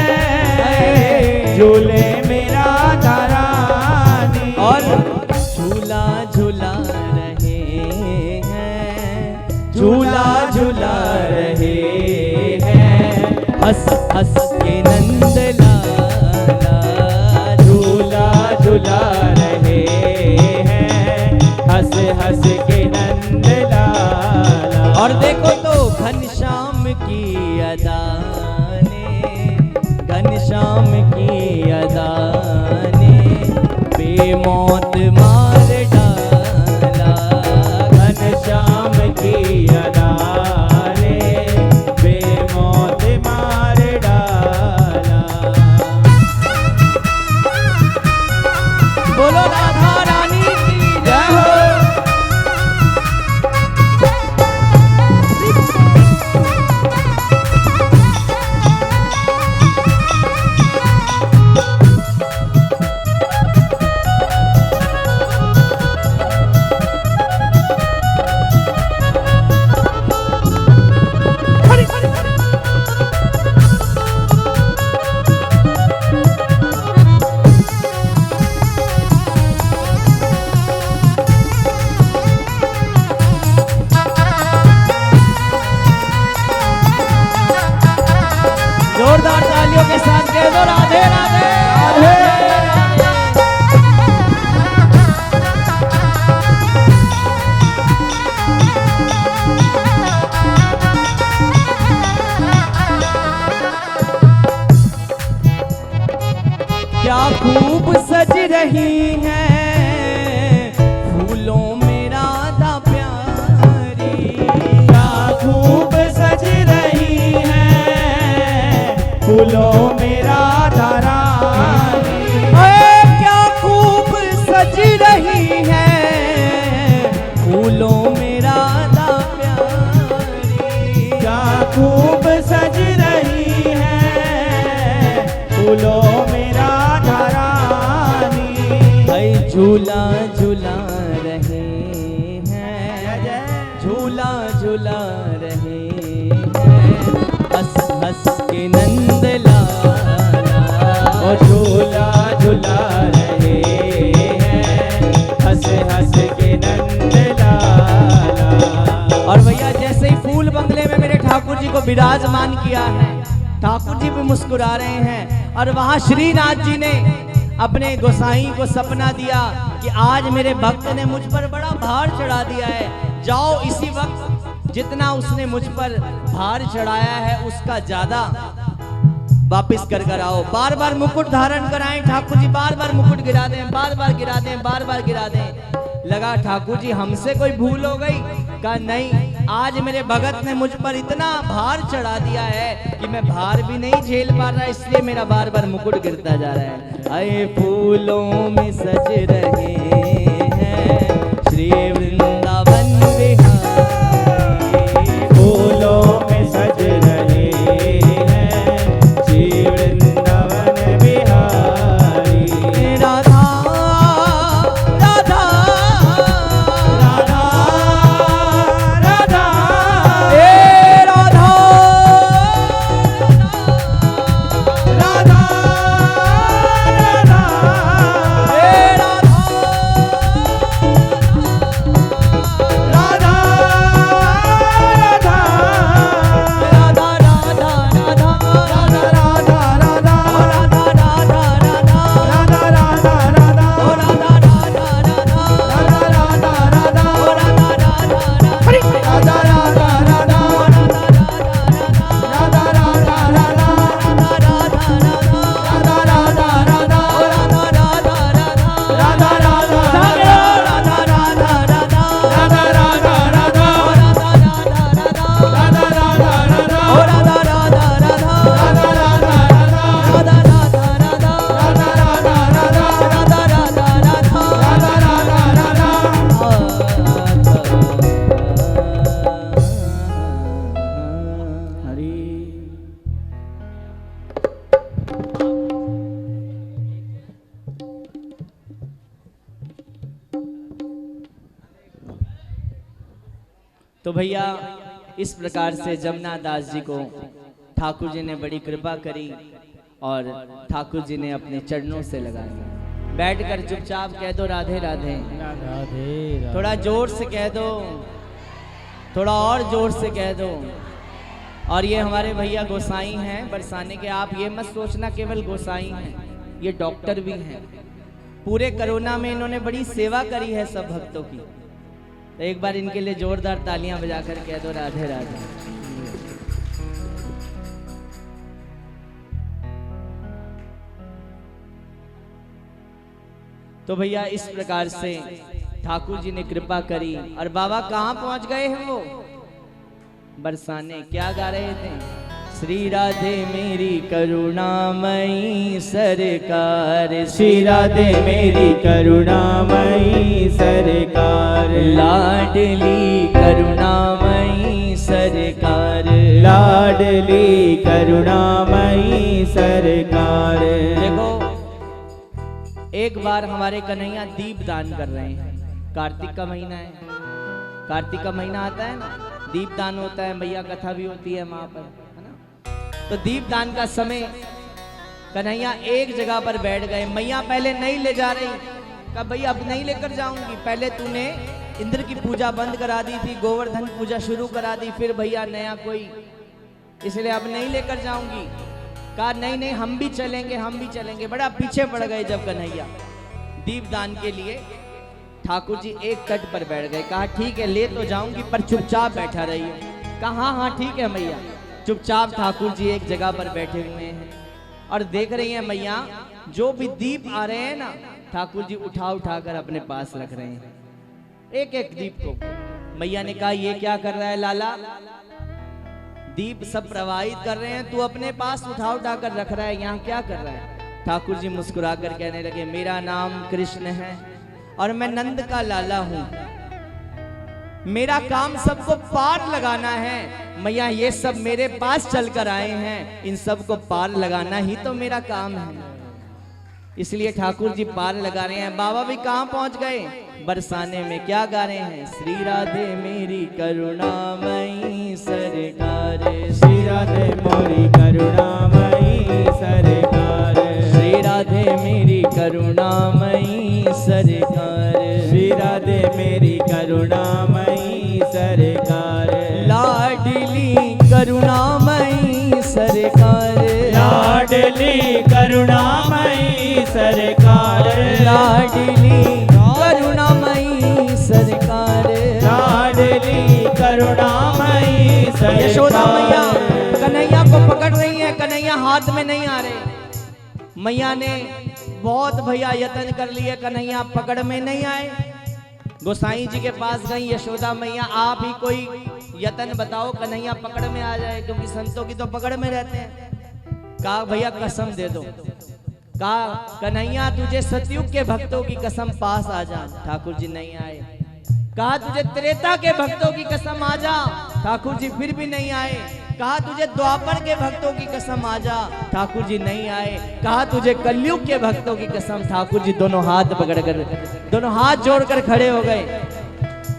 झूले में राधा रानी। और झूला झूला रहे हैं, झूला झूला रहे हैं हंस हंस के नंद लाला। झूला झूला रहे हैं हंस हंस के नंद लाला। और देखो तो घनश्याम की अदा ने, घनश्याम की अदा ने बेमौत मार डाला। घनश्याम की अदा ने बेमौत मार डाला। बोलो राधा रानी की जय हो। जोरदार तालियों के साथ कह दो राधे राधे राधे। क्या खूब सज रही है फूलों में राधा प्यारी। क्या खूब सज रही है फूलों में राधा रानी। क्या खूब सज रही है फूलों में राधा प्यारी। क्या खूब सज रही है फूलों में राधा रानी। झूला झूला रहे हैं, झूला झूला रहे हैं हंस हंस के नंद लाला। और झूला झूला रहे हैं हंस हंस के नंद लाला। और भैया जैसे ही फूल बंगले में मेरे ठाकुर जी को विराजमान किया है, ठाकुर जी भी मुस्कुरा रहे हैं। और वहां श्रीनाथ जी ने अपने गोसाई को सपना दिया कि आज मेरे भक्त ने मुझ पर बड़ा भार चढ़ा दिया है, जाओ इसी वक्त जितना उसने मुझ पर भार चढ़ाया है उसका ज्यादा वापिस कर कर आओ। बार बार मुकुट धारण कराएं ठाकुर जी, बार बार मुकुट गिरा दें, बार बार गिरा दें, बार बार गिरा दें। लगा ठाकुर जी हमसे कोई भूल हो गई? कहा नहीं, आज मेरे भगत ने मुझ पर इतना भार चढ़ा दिया है कि मैं भार भी नहीं झेल पा रहा, इसलिए मेरा बार बार मुकुट गिरता जा रहा है। आए फूलों में सज रहे हैं श्री वृंदावन बिहारी। फूलों में सज रहे हैं श्री वृंदावन बिहारी। राधा राधा राधा राधा ए राधा राधा राधा ए राधा तो भैया इस प्रकार से जमुना दास जी को ठाकुर जी ने बड़ी कृपा करी और ठाकुर जी ने अपने चरणों से लगा दिया। बैठकर चुपचाप कह दो राधे राधे। राधे थोड़ा जोर से कह दो, थोड़ा और जोर से कह दो। और ये हमारे भैया गोसाई हैं बरसाने के। आप ये मत सोचना केवल गोसाई हैं, ये डॉक्टर भी हैं। पूरे कोरोना में इन्होंने बड़ी सेवा करी है सब भक्तों की। तो एक बार इनके लिए जोरदार तालियां बजाकर कह दो राधे राधे। तो भैया इस प्रकार से ठाकुर जी ने कृपा करी। और बाबा कहाँ पहुंच गए हैं वो? बरसाने। क्या गा रहे थे? श्री राधे मेरी करुणामयी सरकार, श्री राधे मेरी करुणामयी सरकार, लाडली करुणामयी सरकार, लाडली करुणामयी सरकार। देखो एक बार हमारे कन्हैया दीप दान कर रहे हैं। कार्तिक का महीना है, कार्तिक का महीना आता है ना, दीप दान होता है, मैया कथा भी होती है वहां पर, है ना। तो दीप दान का समय कन्हैया एक जगह पर बैठ गए। मैया पहले नहीं ले जा रही, कहा भैया अब नहीं लेकर जाऊंगी। पहले तूने इंद्र की पूजा बंद करा दी थी, गोवर्धन पूजा शुरू करा दी, फिर भैया नया कोई, इसलिए अब नहीं लेकर जाऊंगी। कहा नहीं नहीं हम भी चलेंगे, हम भी चलेंगे। बड़ा पीछे पड़ गए जब कन्हैया दीपदान के लिए। ठाकुर जी एक तट पर बैठ गए। कहा ठीक है ले तो जाऊंगी पर चुपचाप बैठा रहिए। कहा हाँ हाँ ठीक है मैया। चुपचाप ठाकुर जी एक जगह पर बैठे हुए हैं और देख रही हैं मैया जो भी दीप आ रहे हैं ना, ठाकुर जी उठा उठा कर अपने पास रख रहे हैं एक एक दीप को। मैया ने कहा ये क्या कर रहा है लाला? दीप सब प्रवाहित कर रहे हैं, तू अपने पास उठा उठा कर रख रहा है, यहाँ क्या कर रहा है? ठाकुर जी मुस्कुराकर कहने लगे मेरा नाम कृष्ण है और मैं नंद का लाला हूं। मेरा काम सबको पार लगाना है। मैया ये सब मेरे पास चलकर आए हैं, इन सबको पार लगाना ही तो मेरा काम है। इसलिए ठाकुर जी पार लगा रहे हैं। बाबा भी कहां पहुंच गए? बरसाने में। क्या गा रहे हैं? श्री राधे मेरी करुणामयी सरकार, श्री राधे मोरी करुणामयी सरकार, श्री राधे मेरी करुणामयी सरकार, श्री राधे मेरी करुणामयी सरकार, लाडली करुणामयी सरकार, लाडली करुणामयी सरकार, लाडली करुणामयी सरकार, लाडली करुणामयी सरकार। यशोदा मैया कन्हैया को पकड़ रही है, कन्हैया हाथ में नहीं आ रहे। मैया ने बहुत भैया यत्न कर लिए, कन्हैया पकड़ में नहीं आए। गोसाई जी के पास गई यशोदा मैया, आप ही कोई यत्न बताओ कन्हैया पकड़ में आ जाए, क्योंकि संतों की तो पकड़ में रहते हैं। कहा भैया कसम दे दो। कहा कन्हैया तुझे सतयुग के भक्तों की कसम पास आ जा। ठाकुर जी नहीं आए। कहा तुझे त्रेता के भक्तों की कसम आ जा। ठाकुर जी फिर भी नहीं आए। कहा तुझे द्वापर के भक्तों की कसम आ जा। ठाकुर जी नहीं आए। कहा तुझे कलयुग के भक्तों की कसम। ठाकुर जी दोनों हाथ पकड़कर, दोनों हाथ जोड़कर खड़े हो गए।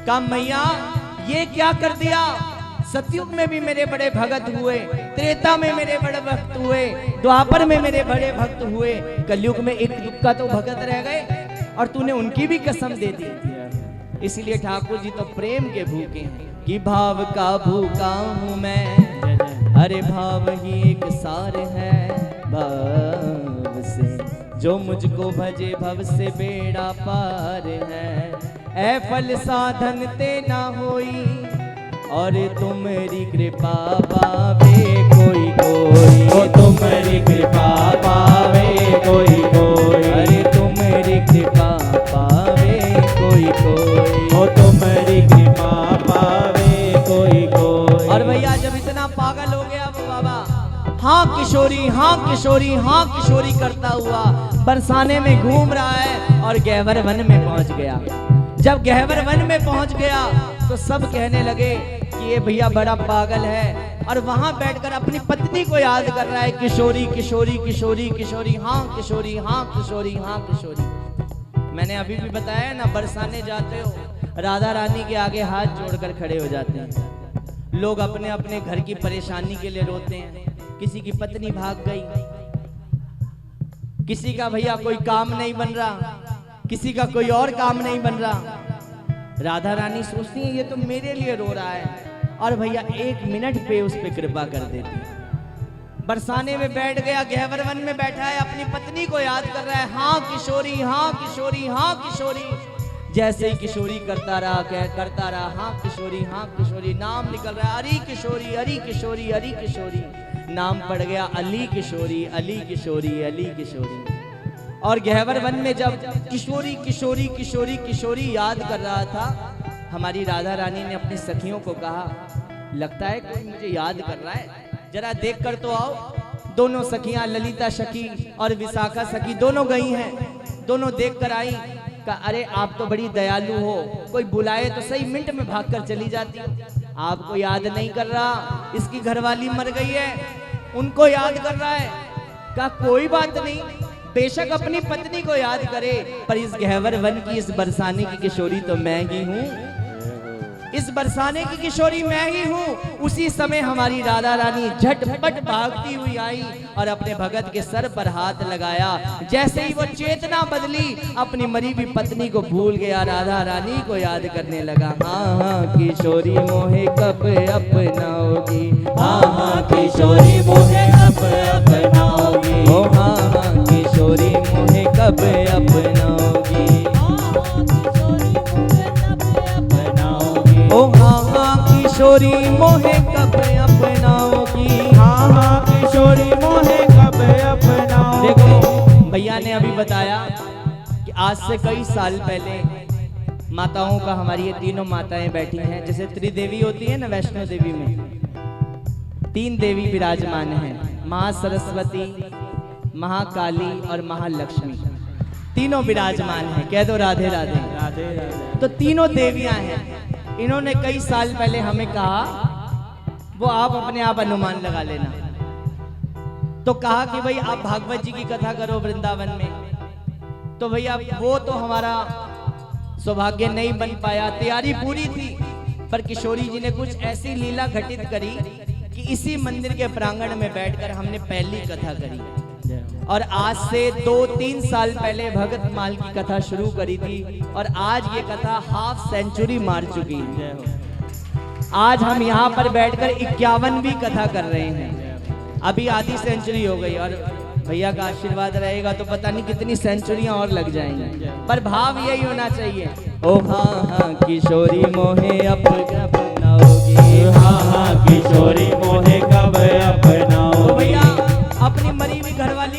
कहा मैया ये क्या कर दिया? सतयुग में भी मेरे बड़े भगत हुए, त्रेता में मेरे बड़े भक्त हुए, द्वापर में मेरे बड़े भक्त हुए, कलयुग में एक का तो भगत रह गए और तूने उनकी भी कसम दे दी। इसलिए ठाकुर जी तो प्रेम के भूखे हैं कि भाव का भूखा हूं मैं, अरे भाव ही एक सार है। भाव से जो मुझको भजे भव से बेड़ा पार है। ऐ फल साधन ते ना होई और तुम्हारी कृपा पावे कोई कोई। ओ तुम्हारी कृपा पावे कोई कोई, अरे तुम्हारी कृपा पावे कोई कोई। ओ तुम्हारी कृपा पावे कोई कोई। और भैया जब इतना पागल हो गया वो बाबा, हाँ किशोरी हाँ किशोरी हाँ किशोरी करता हुआ बरसाने में घूम रहा है और गहवर वन में पहुंच गया। जब गहवर वन में पहुंच गया तो सब कहने लगे कि ये भैया बड़ा पागल है, और वहां बैठकर अपनी पत्नी को याद कर रहा है, किशोरी किशोरी किशोरी किशोरी हाँ किशोरी हाँ किशोरी हाँ किशोरी। मैंने अभी भी बताया ना, बरसाने जाते हो राधा रानी के आगे हाथ जोड़कर खड़े हो जाते हैं। लोग अपने अपने घर की परेशानी के लिए रोते हैं। किसी की पत्नी भाग गई, किसी का भैया कोई काम नहीं बन रहा, किसी का कोई और काम नहीं बन रहा। राधा रानी सोचती है ये तो मेरे लिए रो रहा है, और भैया 1 मिनट पे उस पे कृपा कर देती है। बरसाने में बैठ गया, गहवर वन में बैठा है, अपनी पत्नी को याद कर रहा है। हाँ किशोरी, हाँ किशोरी, हाँ किशोरी। जैसे ही किशोरी करता रहा, करता रहा, हाँ किशोरी, हाँ किशोरी, नाम निकल रहा है, अरी किशोरी, अरी किशोरी, अरी किशोरी। नाम पड़ गया अली किशोरी, अली किशोरी, अली किशोरी। और गहवर वन में जब किशोरी किशोरी किशोरी किशोरी याद कर रहा था, हमारी राधा रानी ने अपनी सखियों को कहा, लगता है कोई मुझे याद कर रहा है, जरा देख कर तो आओ। दोनों सखियां ललिता सखी और विशाखा सखी दोनों गई हैं। दोनों देख कर आई, कहा अरे आप तो बड़ी दयालु हो, कोई बुलाए तो सही मिनट में भागकर चली जाती, आपको याद नहीं कर रहा। इसकी घरवाली मर गई है, उनको याद कर रहा है। कहा कोई बात नहीं, बेशक अपनी पत्नी को याद करे, पर इस गहवर वन की इस बरसाने की किशोरी तो मैं ही हूँ, इस बरसाने की किशोरी मैं ही हूँ। उसी समय हमारी राधा रानी झटपट भागती हुई आई और अपने भगत के सर पर हाथ लगाया। जैसे ही वो चेतना बदली, अपनी मरी हुई पत्नी को भूल गया, राधा रानी को याद करने लगा। हाँ हाँ किशोरी मोहे कब अपनाओगी, हाँ हाँ किशोरी मोहे कब अपनाओगी, ओ हाँ हाँ किशोरी मोहे कब अपनाओगी, ओ हाँ हाँ किशोरी मोहे कब अपनाओगी, हाँ हाँ किशोरी मोहे कब अपनाओगी। देखो भैया ने अभी बताया कि आज से कई साल पहले माताओं का, हमारी ये तीनों माताएं बैठी हैं, जैसे त्रिदेवी होती है ना वैष्णो देवी में, 3 देवी विराजमान हैं, महासरस्वती, महाकाली और महालक्ष्मी, तीनों विराजमान हैं। कह दो राधे राधे। राधे राधे। तो तीनों देवियां हैं। इन्होंने कई साल पहले हमें कहा, वो आप अपने आप अनुमान लगा लेना, तो कहा कि भाई आप भागवत जी की कथा करो वृंदावन में। तो भैया वो तो हमारा सौभाग्य नहीं बन पाया, तैयारी पूरी थी, पर किशोरी जी ने कुछ ऐसी लीला घटित करी कि इसी मंदिर के प्रांगण में बैठकर हमने पहली कथा करी। और आज से 2-3 साल पहले भगत माल की कथा शुरू करी थी, और आज ये कथा हाफ सेंचुरी मार चुकी है। आज हम यहाँ पर बैठकर 51वीं कथा कर रहे हैं, अभी आधी सेंचुरी हो गई, और भैया का आशीर्वाद रहेगा तो पता नहीं कितनी सेंचुरियां और लग जाएंगी, पर भाव यही होना चाहिए। ओ हाँ हाँ किशोरी मोहे अब अपनाओगी, हाँ हाँ किशोरी मोहे कब अपनाओगी। भैया अपनी मरी हुई घरवाली